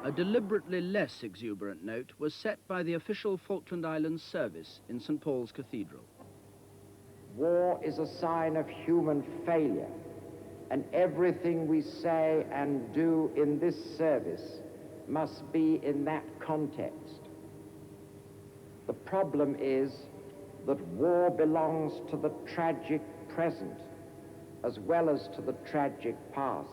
A deliberately less exuberant note was set by the official Falkland Islands service in St. Paul's Cathedral. War is a sign of human failure, and everything we say and do in this service must be in that context. The problem is that war belongs to the tragic present as well as to the tragic past.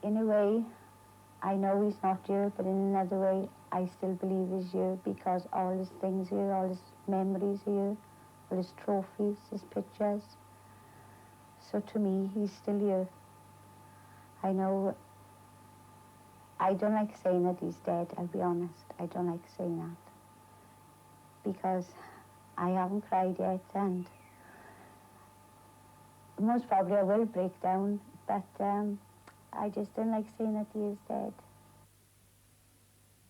In a way, I know he's not here, but in another way, I still believe he's here because all his things here, all his memories here, all his trophies, his pictures. So to me, he's still here. I know, I don't like saying that he's dead, I'll be honest. I don't like saying that because I haven't cried yet, and most probably I will break down, but I just don't like saying that he is dead.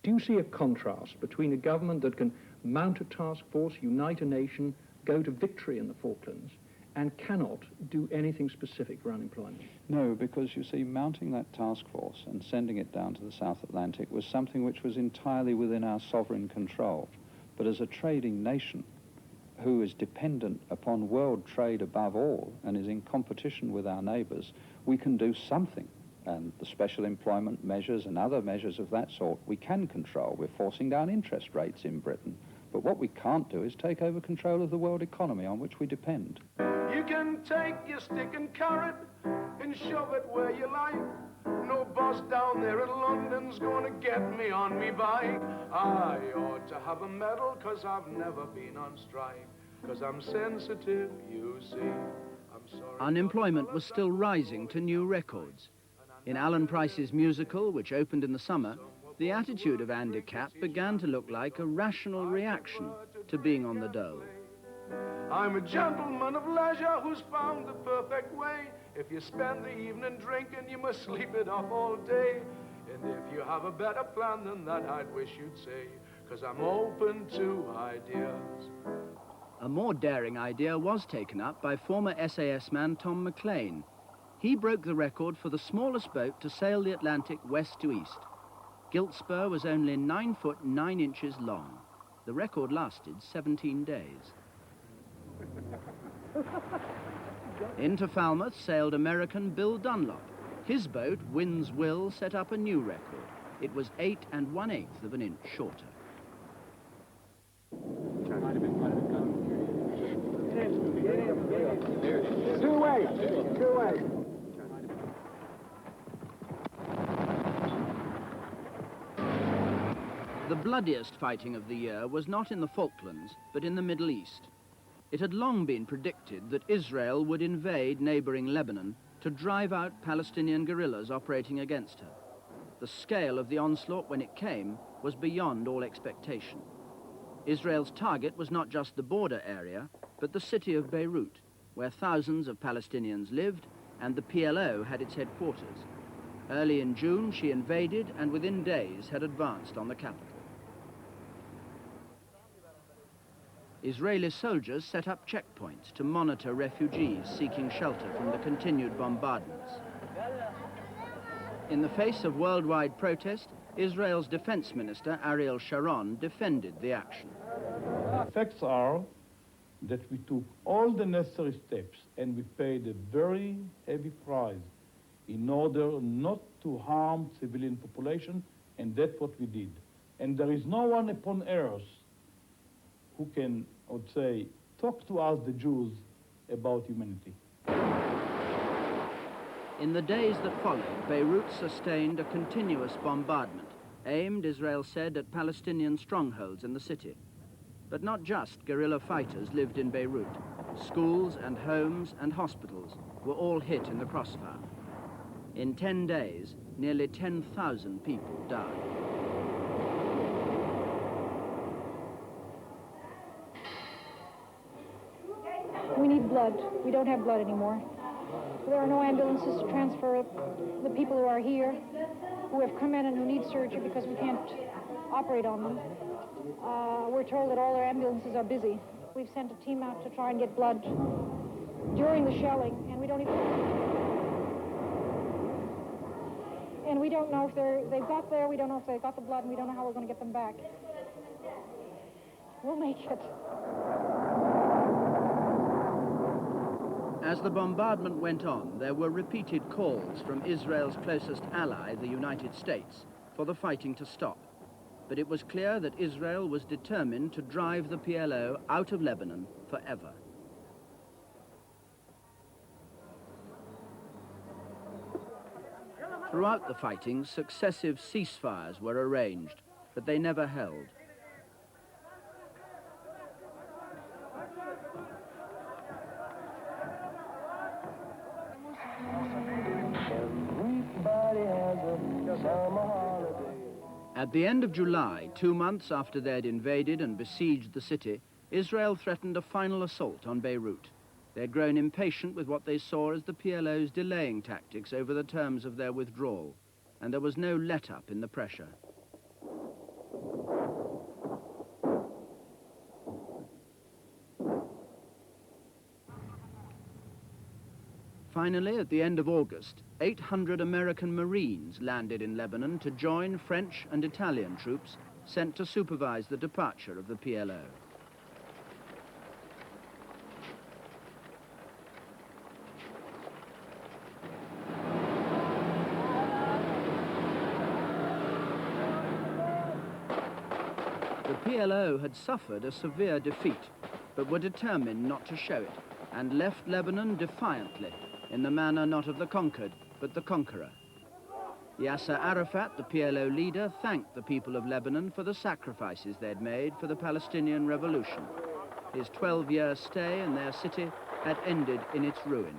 Do you see a contrast between a government that can mount a task force, unite a nation, go to victory in the Falklands, and cannot do anything specific for unemployment? No, because you see, mounting that task force and sending it down to the South Atlantic was something which was entirely within our sovereign control. But as a trading nation who is dependent upon world trade above all and is in competition with our neighbours, we can do something. And the special employment measures and other measures of that sort we can control. We're forcing down interest rates in Britain. But what we can't do is take over control of the world economy on which we depend. You can take your stick and carrot and shove it where you like. No boss down there in London's gonna get me on me bike. I ought to have a medal 'cause I've never been on strike. 'Cause I'm sensitive, you see. I'm sorry. Unemployment was still rising to new records. In Alan Price's musical, which opened in the summer, the attitude of Andy Capp began to look like a rational reaction to being on the dole. I'm a gentleman of leisure who's found the perfect way. If you spend the evening drinking, you must sleep it off all day. And if you have a better plan than that, I'd wish you'd say, 'cause I'm open to ideas. A more daring idea was taken up by former SAS man Tom McLean. He broke the record for the smallest boat to sail the Atlantic west to east. Giltspur was only 9 foot 9 inches long. The record lasted 17 days. Into Falmouth sailed American Bill Dunlop. His boat, Wind's Will, set up a new record. It was 8 1/8 of an inch shorter. Might have been The bloodiest fighting of the year was not in the Falklands, but in the Middle East. It had long been predicted that Israel would invade neighboring Lebanon to drive out Palestinian guerrillas operating against her. The scale of the onslaught when it came was beyond all expectation. Israel's target was not just the border area, but the city of Beirut, where thousands of Palestinians lived and the PLO had its headquarters. Early in June, she invaded and within days had advanced on the capital. Israeli soldiers set up checkpoints to monitor refugees seeking shelter from the continued bombardments. In the face of worldwide protest, Israel's defense minister, Ariel Sharon, defended the action. The facts are that we took all the necessary steps and we paid a very heavy price in order not to harm civilian population, and that's what we did. And there is no one upon earth who can, I would say, talk to us, the Jews, about humanity. In the days that followed, Beirut sustained a continuous bombardment, aimed, Israel said, at Palestinian strongholds in the city. But not just guerrilla fighters lived in Beirut. Schools and homes and hospitals were all hit in the crossfire. In 10 days, nearly 10,000 people died. We need blood. We don't have blood anymore. There are no ambulances to transfer the people who are here, who have come in and who need surgery because we can't operate on them. We're told that all our ambulances are busy. We've sent a team out to try and get blood during the shelling, and we don't even... And we don't know if they've got there, we don't know if they've got the blood, and we don't know how we're going to get them back. We'll make it. As the bombardment went on, there were repeated calls from Israel's closest ally, the United States, for the fighting to stop. But it was clear that Israel was determined to drive the PLO out of Lebanon forever. Throughout the fighting, successive ceasefires were arranged, but they never held. At the end of July, 2 months after they'd invaded and besieged the city, Israel threatened a final assault on Beirut. They'd grown impatient with what they saw as the PLO's delaying tactics over the terms of their withdrawal, and there was no let-up in the pressure. Finally, at the end of August, 800 American Marines landed in Lebanon to join French and Italian troops sent to supervise the departure of the PLO. The PLO had suffered a severe defeat, but were determined not to show it, and left Lebanon defiantly, in the manner not of the conquered, but the conqueror. Yasser Arafat, the PLO leader, thanked the people of Lebanon for the sacrifices they'd made for the Palestinian revolution. His 12-year stay in their city had ended in its ruin.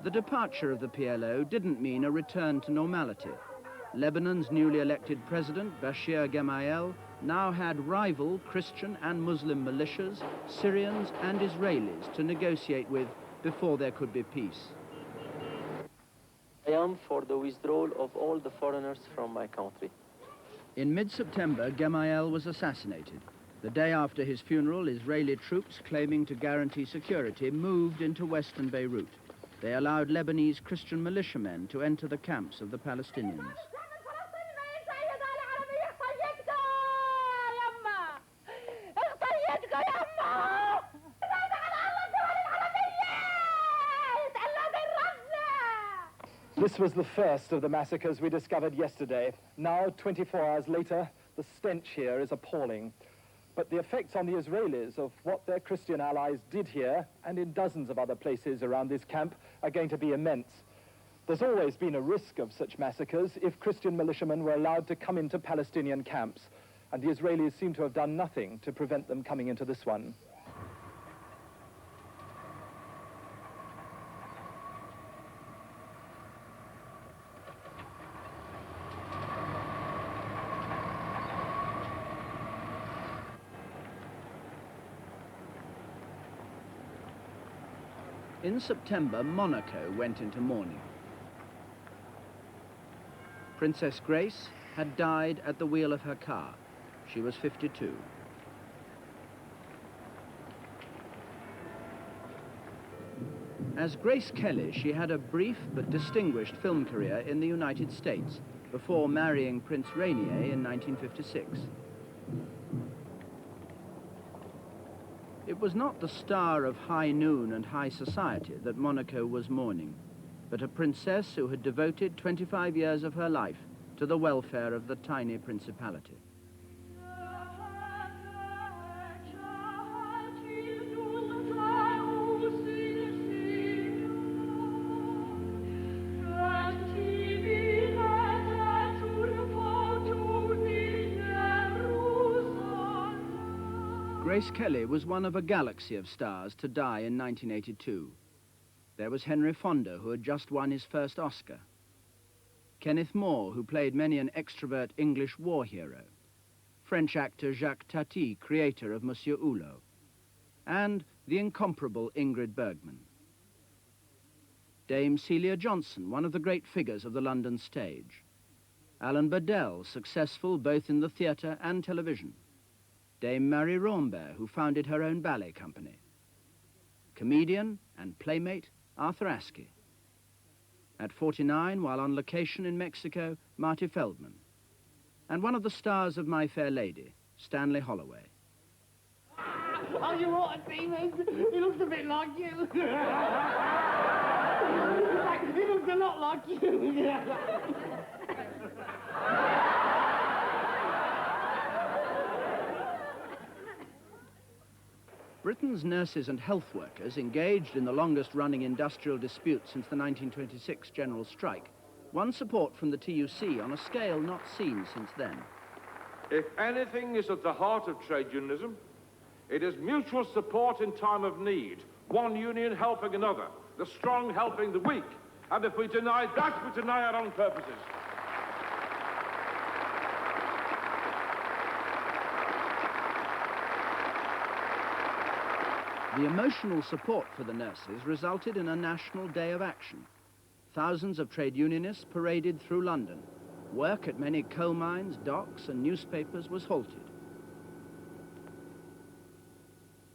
The departure of the PLO didn't mean a return to normality. Lebanon's newly elected president, Bashir Gemayel, now had rival Christian and Muslim militias, Syrians and Israelis to negotiate with before there could be peace. I am for the withdrawal of all the foreigners from my country. In mid-September, Gemayel was assassinated. The day after his funeral, Israeli troops claiming to guarantee security moved into western Beirut. They allowed Lebanese Christian militiamen to enter the camps of the Palestinians. This was the first of the massacres we discovered yesterday. Now, 24 hours later, the stench here is appalling. But the effects on the Israelis of what their Christian allies did here and in dozens of other places around this camp are going to be immense. There's always been a risk of such massacres if Christian militiamen were allowed to come into Palestinian camps, and the Israelis seem to have done nothing to prevent them coming into this one. In September, Monaco went into mourning. Princess Grace had died at the wheel of her car. She was 52. As Grace Kelly, she had a brief but distinguished film career in the United States before marrying Prince Rainier in 1956. It was not the star of high noon and high society that Monaco was mourning, but a princess who had devoted 25 years of her life to the welfare of the tiny principality. Grace Kelly was one of a galaxy of stars to die in 1982. There was Henry Fonda, who had just won his first Oscar. Kenneth More, who played many an extrovert English war hero. French actor Jacques Tati, creator of Monsieur Hulot. And the incomparable Ingrid Bergman. Dame Celia Johnson, one of the great figures of the London stage. Alan Bedell, successful both in the theatre and television. Dame Marie Rambert, who founded her own ballet company. Comedian and playmate Arthur Askey. At 49, while on location in Mexico, Marty Feldman. And one of the stars of My Fair Lady, Stanley Holloway. Oh, you ought to see him. He looks a bit like you. He looks a lot like you. Britain's nurses and health workers, engaged in the longest-running industrial dispute since the 1926 general strike, won support from the TUC on a scale not seen since then. If anything is at the heart of trade unionism, it is mutual support in time of need, one union helping another, the strong helping the weak, and if we deny that, we deny our own purposes. The emotional support for the nurses resulted in a national day of action. Thousands of trade unionists paraded through London. Work at many coal mines, docks and newspapers was halted.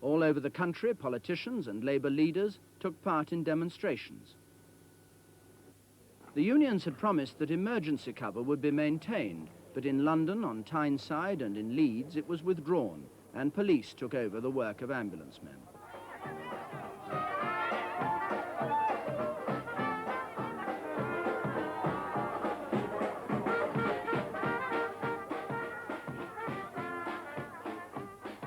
All over the country, politicians and labour leaders took part in demonstrations. The unions had promised that emergency cover would be maintained, but in London, on Tyneside and in Leeds, it was withdrawn, and police took over the work of ambulance men.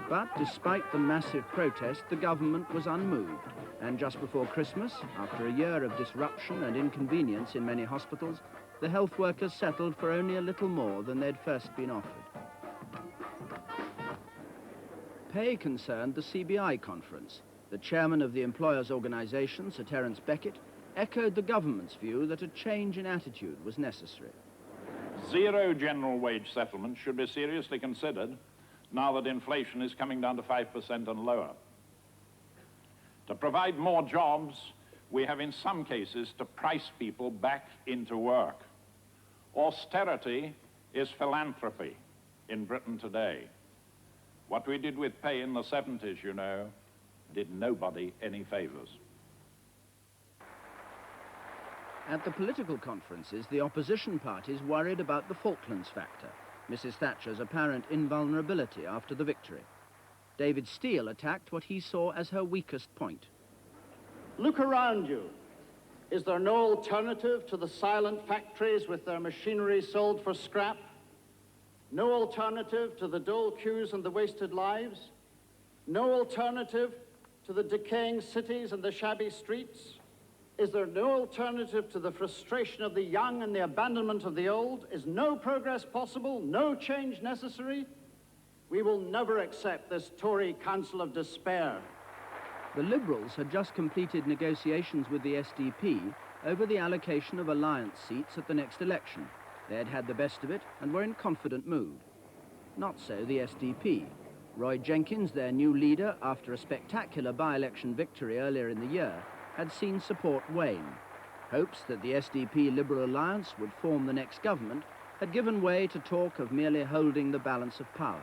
But despite the massive protest, the government was unmoved. And just before Christmas, after a year of disruption and inconvenience in many hospitals, the health workers settled for only a little more than they'd first been offered. Pay concerned the CBI conference. The chairman of the employers' organisation, Sir Terence Beckett, echoed the government's view that a change in attitude was necessary. Zero general wage settlement should be seriously considered now that inflation is coming down to 5% and lower. To provide more jobs, we have in some cases to price people back into work. Austerity is philanthropy in Britain today. What we did with pay in the 70s, you know, did nobody any favours. At the political conferences, the opposition parties worried about the Falklands factor, Mrs. Thatcher's apparent invulnerability after the victory. David Steele attacked what he saw as her weakest point. Look around you. Is there no alternative to the silent factories with their machinery sold for scrap? no alternative to the dull queues and the wasted lives, no alternative to the decaying cities and the shabby streets? Is there no alternative to the frustration of the young and the abandonment of the old? Is no progress possible, no change necessary? We will never accept this Tory Council of Despair. The Liberals had just completed negotiations with the SDP over the allocation of alliance seats at the next election. They had had the best of it and were in confident mood. Not so the SDP. Roy Jenkins, their new leader, after a spectacular by-election victory earlier in the year, had seen support wane. Hopes that the SDP-Liberal alliance would form the next government had given way to talk of merely holding the balance of power.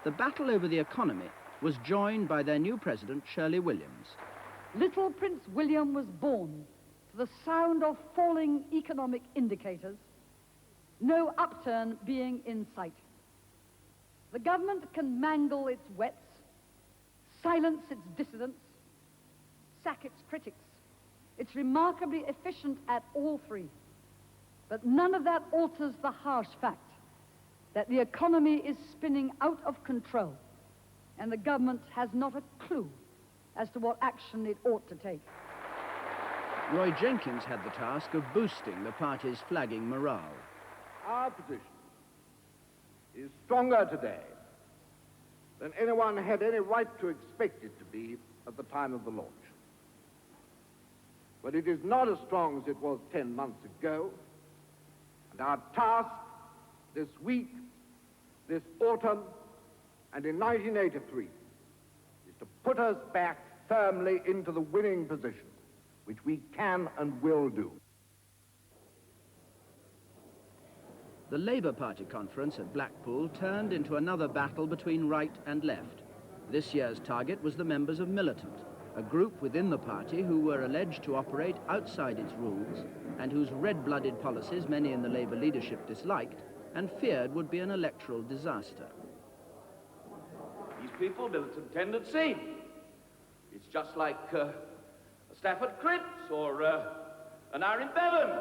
The battle over the economy was joined by their new president, Shirley Williams. Little Prince William was born to the sound of falling economic indicators, no upturn being in sight. The government can mangle its wets, silence its dissidents, sack its critics. It's remarkably efficient at all three. But none of that alters the harsh fact that the economy is spinning out of control and the government has not a clue as to what action it ought to take. Roy Jenkins had the task of boosting the party's flagging morale. Our position is stronger today than anyone had any right to expect it to be at the time of the launch. But it is not as strong as it was 10 months ago, and our task this week, this autumn, and in 1983 is to put us back firmly into the winning position, which we can and will do. The Labour Party conference at Blackpool turned into another battle between right and left. This year's target was the members of Militant, a group within the party who were alleged to operate outside its rules and whose red-blooded policies many in the Labour leadership disliked and feared would be an electoral disaster. These people, militant tendency. It's just like a Stafford Cripps or an Aaron Bevan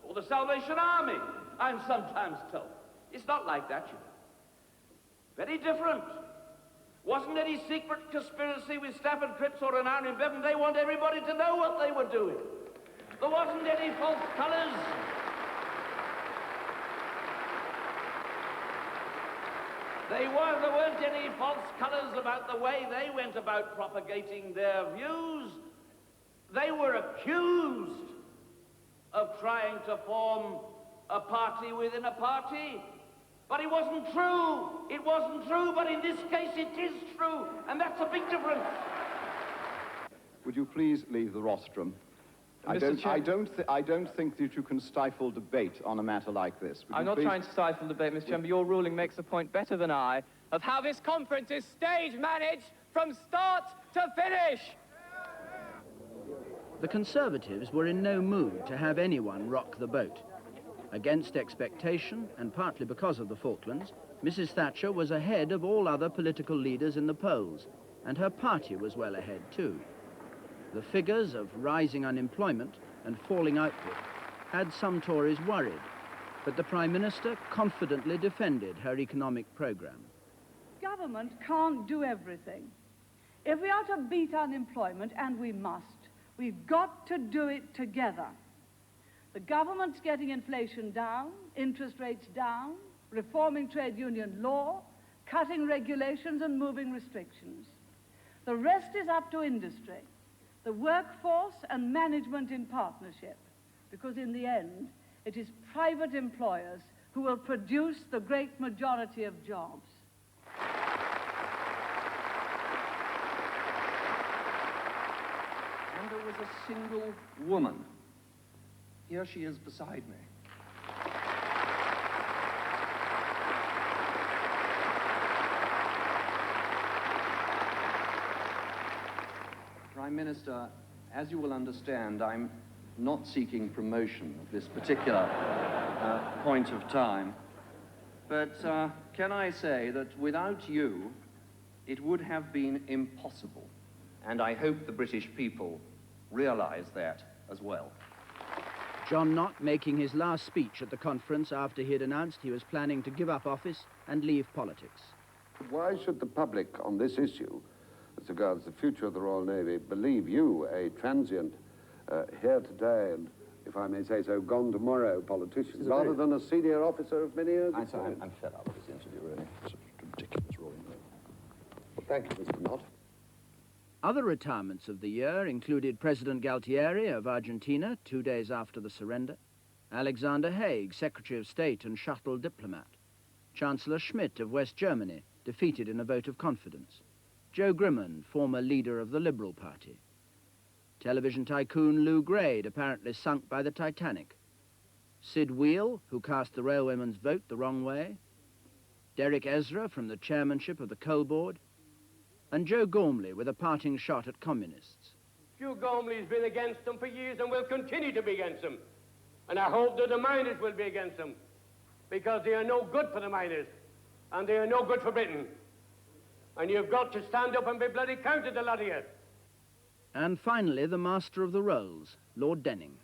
or the Salvation Army, I'm sometimes told. It's not like that, you know. Very different. Wasn't any secret conspiracy with Stafford Cripps or an Aaron Bevan. They want everybody to know what they were doing. There wasn't any false colours. There weren't any false colours about the way they went about propagating their views. They were accused of trying to form a party within a party. But it wasn't true. It wasn't true, but in this case it is true, and that's a big difference. Would you please leave the rostrum? I don't think that you can stifle debate on a matter like this. I'm not trying to stifle debate, Mr. Chairman, but your ruling makes the point better than I of how this conference is stage managed from start to finish. The Conservatives were in no mood to have anyone rock the boat. Against expectation, and partly because of the Falklands, Mrs. Thatcher was ahead of all other political leaders in the polls, and her party was well ahead too. The figures of rising unemployment and falling output had some Tories worried, but the Prime Minister confidently defended her economic programme. Government can't do everything. If we are to beat unemployment, and we must, we've got to do it together. The government's getting inflation down, interest rates down, reforming trade union law, cutting regulations and moving restrictions. The rest is up to industry, the workforce and management in partnership, because in the end, it is private employers who will produce the great majority of jobs. And there was a single woman. Here she is beside me. Prime Minister, as you will understand, I'm not seeking promotion at this particular point of time. But can I say that without you, it would have been impossible. And I hope the British people realize that as well. John Knott making his last speech at the conference after he had announced he was planning to give up office and leave politics. Why should the public on this issue, as regards the future of the Royal Navy, believe you, a transient, here today and, if I may say so, gone tomorrow politician, rather than a senior officer of many years? I'm fed up with this interview, really. It's ridiculous, rolling. Well, thank you, Mr. Knott. Other retirements of the year included President Galtieri of Argentina 2 days after the surrender, Alexander Haig, Secretary of State and shuttle diplomat, Chancellor Schmidt of West Germany, defeated in a vote of confidence, Joe Grimond, former leader of the Liberal Party, television tycoon Lou Grade, apparently sunk by the Titanic, Sid Wheel, who cast the railwayman's vote the wrong way, Derek Ezra from the chairmanship of the Coal Board, and Joe Gormley with a parting shot at communists. Joe Gormley's been against them for years and will continue to be against them. And I hope that the miners will be against them, because they are no good for the miners, and they are no good for Britain. And you've got to stand up and be bloody counted, the lot of you. And finally, the master of the rolls, Lord Denning.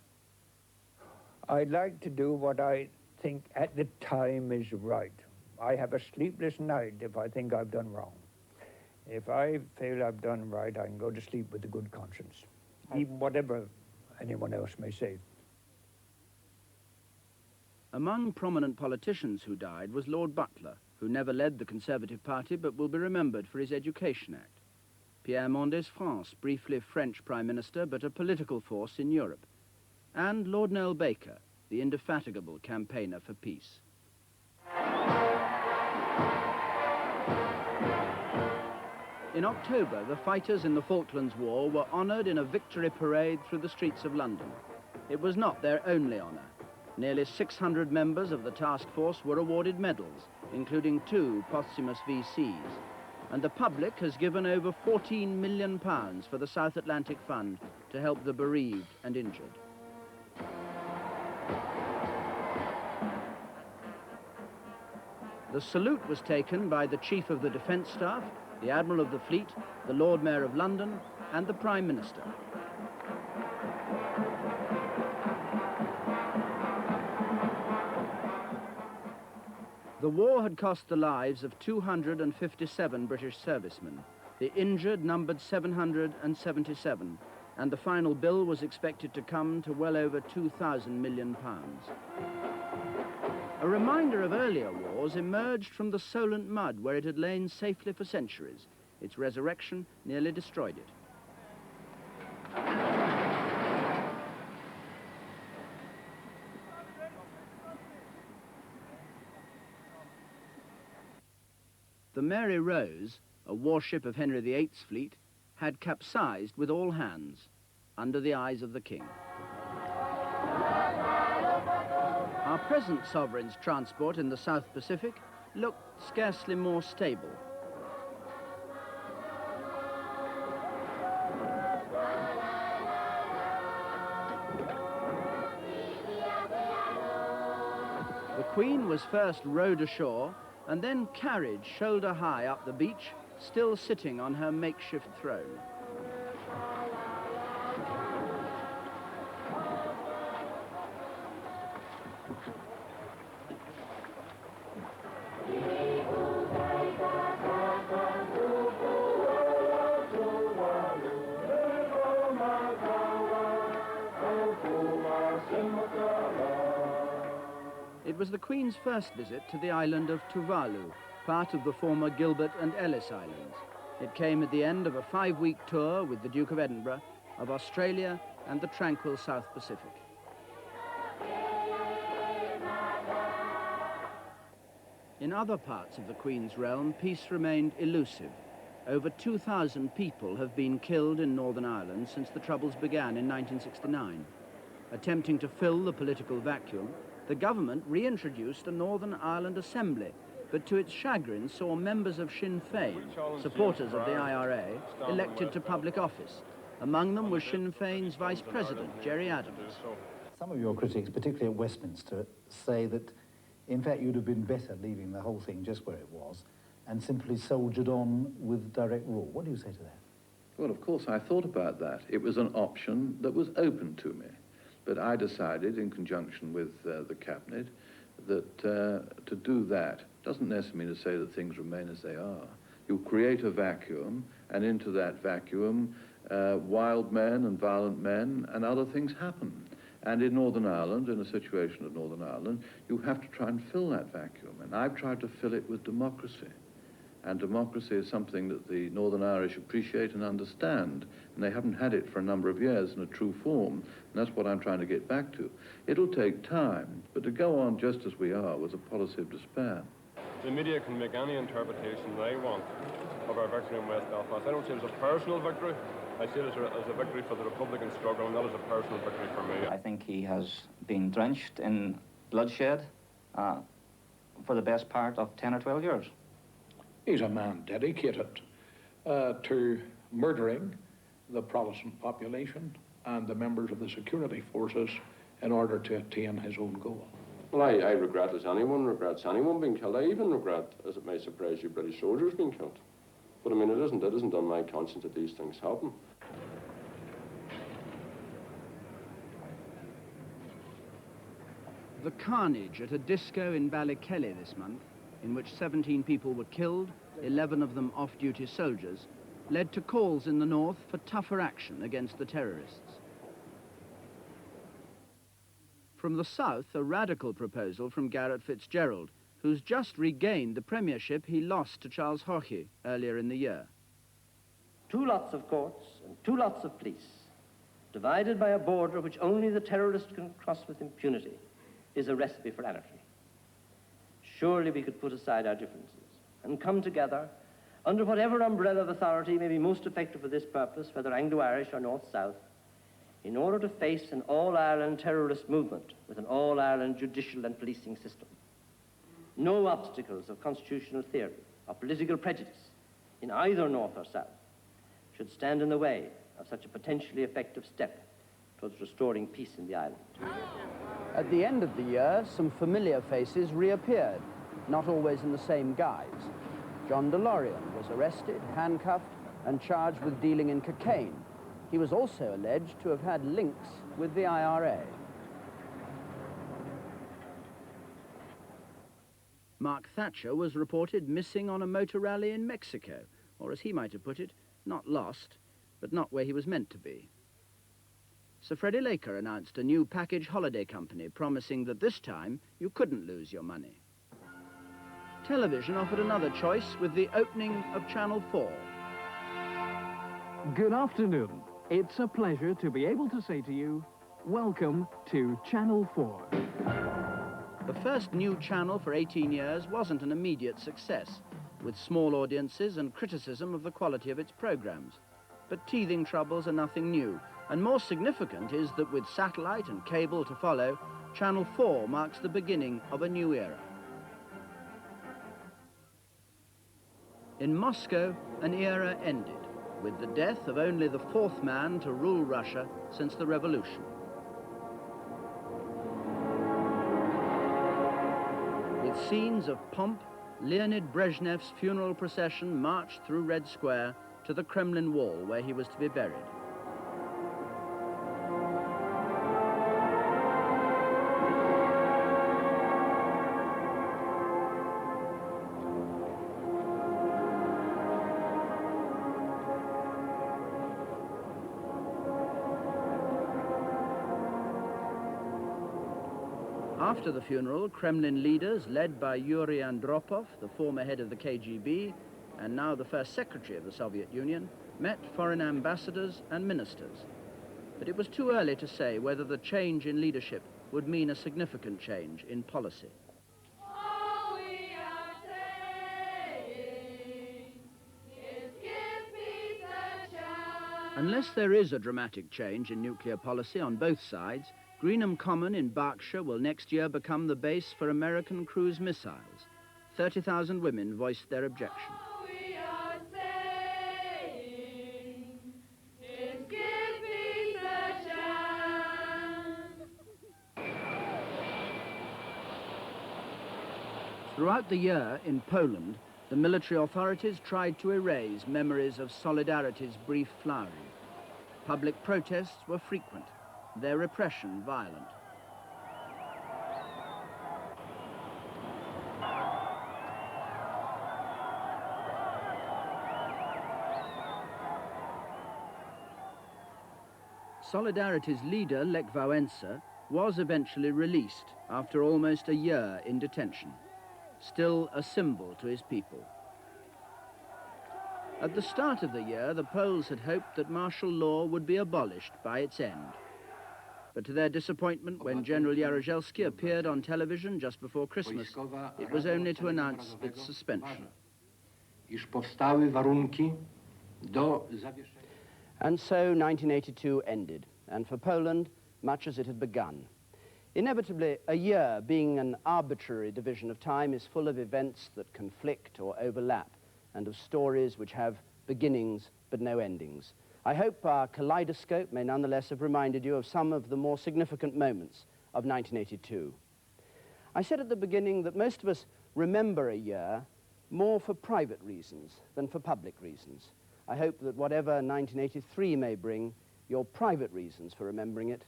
I'd like to do what I think at the time is right. I have a sleepless night if I think I've done wrong. If I feel I've done right, I can go to sleep with a good conscience, even whatever anyone else may say. Among prominent politicians who died was Lord Butler, who never led the Conservative Party but will be remembered for his Education Act. Pierre Mendès France, briefly French Prime Minister but a political force in Europe. And Lord Noel Baker, the indefatigable campaigner for peace. In October, the fighters in the Falklands War were honoured in a victory parade through the streets of London. It was not their only honour. Nearly 600 members of the task force were awarded medals, including 2 posthumous VCs. And the public has given over £14 million for the South Atlantic Fund to help the bereaved and injured. The salute was taken by the Chief of the Defence Staff, the Admiral of the Fleet, the Lord Mayor of London, and the Prime Minister. The war had cost the lives of 257 British servicemen. The injured numbered 777, and the final bill was expected to come to well over £2,000 million. A reminder of earlier wars emerged from the Solent mud, where it had lain safely for centuries. Its resurrection nearly destroyed it. The Mary Rose, a warship of Henry VIII's fleet, had capsized with all hands, under the eyes of the King. Our present sovereign's transport in the South Pacific looked scarcely more stable. The Queen was first rowed ashore and then carried shoulder high up the beach, still sitting on her makeshift throne. It was the Queen's first visit to the island of Tuvalu, part of the former Gilbert and Ellice Islands. It came at the end of a 5-week tour with the Duke of Edinburgh of Australia and the tranquil South Pacific. In other parts of the Queen's realm, peace remained elusive. Over 2,000 people have been killed in Northern Ireland since the Troubles began in 1969. Attempting to fill the political vacuum, the government reintroduced a Northern Ireland Assembly, but to its chagrin saw members of Sinn Féin, supporters of the IRA, elected to public office. Among them was Sinn Féin's Vice President, Gerry Adams. Some of your critics, particularly at Westminster, say that, in fact, you'd have been better leaving the whole thing just where it was and simply soldiered on with direct rule. What do you say to that? Well, of course, I thought about that. It was an option that was open to me. But I decided, in conjunction with the Cabinet, that to do that doesn't necessarily mean to say that things remain as they are. You create a vacuum, and into that vacuum, wild men and violent men and other things happen. And in Northern Ireland, in a situation of Northern Ireland, you have to try and fill that vacuum. And I've tried to fill it with democracy. And democracy is something that the Northern Irish appreciate and understand. And they haven't had it for a number of years in a true form. And that's what I'm trying to get back to. It'll take time, but to go on just as we are was a policy of despair. The media can make any interpretation they want of our victory in West Belfast. I don't see it as a personal victory. I see it as a victory for the Republican struggle, and that is a personal victory for me. I think he has been drenched in bloodshed for the best part of 10 or 12 years. He's a man dedicated to murdering the Protestant population and the members of the security forces in order to attain his own goal. Well, I regret, as anyone regrets anyone being killed. I even regret, as it may surprise you, British soldiers being killed. But I mean, it isn't on my conscience that these things happen. The carnage at a disco in Ballykelly this month, in which 17 people were killed, 11 of them off-duty soldiers, led to calls in the north for tougher action against the terrorists. From the south, a radical proposal from Garret Fitzgerald, who's just regained the premiership he lost to Charles Haughey earlier in the year. 2 lots of courts and 2 lots of police, divided by a border which only the terrorist can cross with impunity, is a recipe for anarchy. Surely we could put aside our differences and come together under whatever umbrella of authority may be most effective for this purpose, whether Anglo-Irish or North-South, in order to face an all-Ireland terrorist movement with an all-Ireland judicial and policing system. No obstacles of constitutional theory or political prejudice in either North or South should stand in the way of such a potentially effective step towards restoring peace in the island. At the end of the year, some familiar faces reappeared, not always in the same guise. John DeLorean was arrested, handcuffed, and charged with dealing in cocaine. He was also alleged to have had links with the IRA. Mark Thatcher was reported missing on a motor rally in Mexico, or as he might have put it, not lost, but not where he was meant to be. Sir Freddie Laker announced a new package holiday company promising that this time you couldn't lose your money. Television offered another choice with the opening of Channel 4. Good afternoon. It's a pleasure to be able to say to you, welcome to Channel 4. The first new channel for 18 years wasn't an immediate success, with small audiences and criticism of the quality of its programs. But teething troubles are nothing new, and more significant is that with satellite and cable to follow, Channel 4 marks the beginning of a new era. In Moscow, an era ended, with the death of only the 4th man to rule Russia since the revolution. With scenes of pomp, Leonid Brezhnev's funeral procession marched through Red Square to the Kremlin wall where he was to be buried. After the funeral, Kremlin leaders, led by Yuri Andropov, the former head of the KGB, and now the first secretary of the Soviet Union, met foreign ambassadors and ministers. But it was too early to say whether the change in leadership would mean a significant change in policy. Unless there is a dramatic change in nuclear policy on both sides, Greenham Common in Berkshire will next year become the base for American cruise missiles. 30,000 women voiced their objection. Throughout the year in Poland, the military authorities tried to erase memories of Solidarity's brief flowering. Public protests were frequent. their repression violent. Solidarity's leader, Lech Wałęsa, was eventually released after almost a year in detention, still a symbol to his people. At the start of the year, the Poles had hoped that martial law would be abolished by its end. But to their disappointment, when General Jaruzelski appeared on television just before Christmas, it was only to announce its suspension. And so 1982 ended, and for Poland, much as it had begun. Inevitably, a year, being an arbitrary division of time, is full of events that conflict or overlap, and of stories which have beginnings but no endings. I hope our kaleidoscope may nonetheless have reminded you of some of the more significant moments of 1982. I said at the beginning that most of us remember a year more for private reasons than for public reasons. I hope that whatever 1983 may bring, your private reasons for remembering it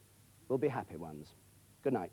will be happy ones. Good night.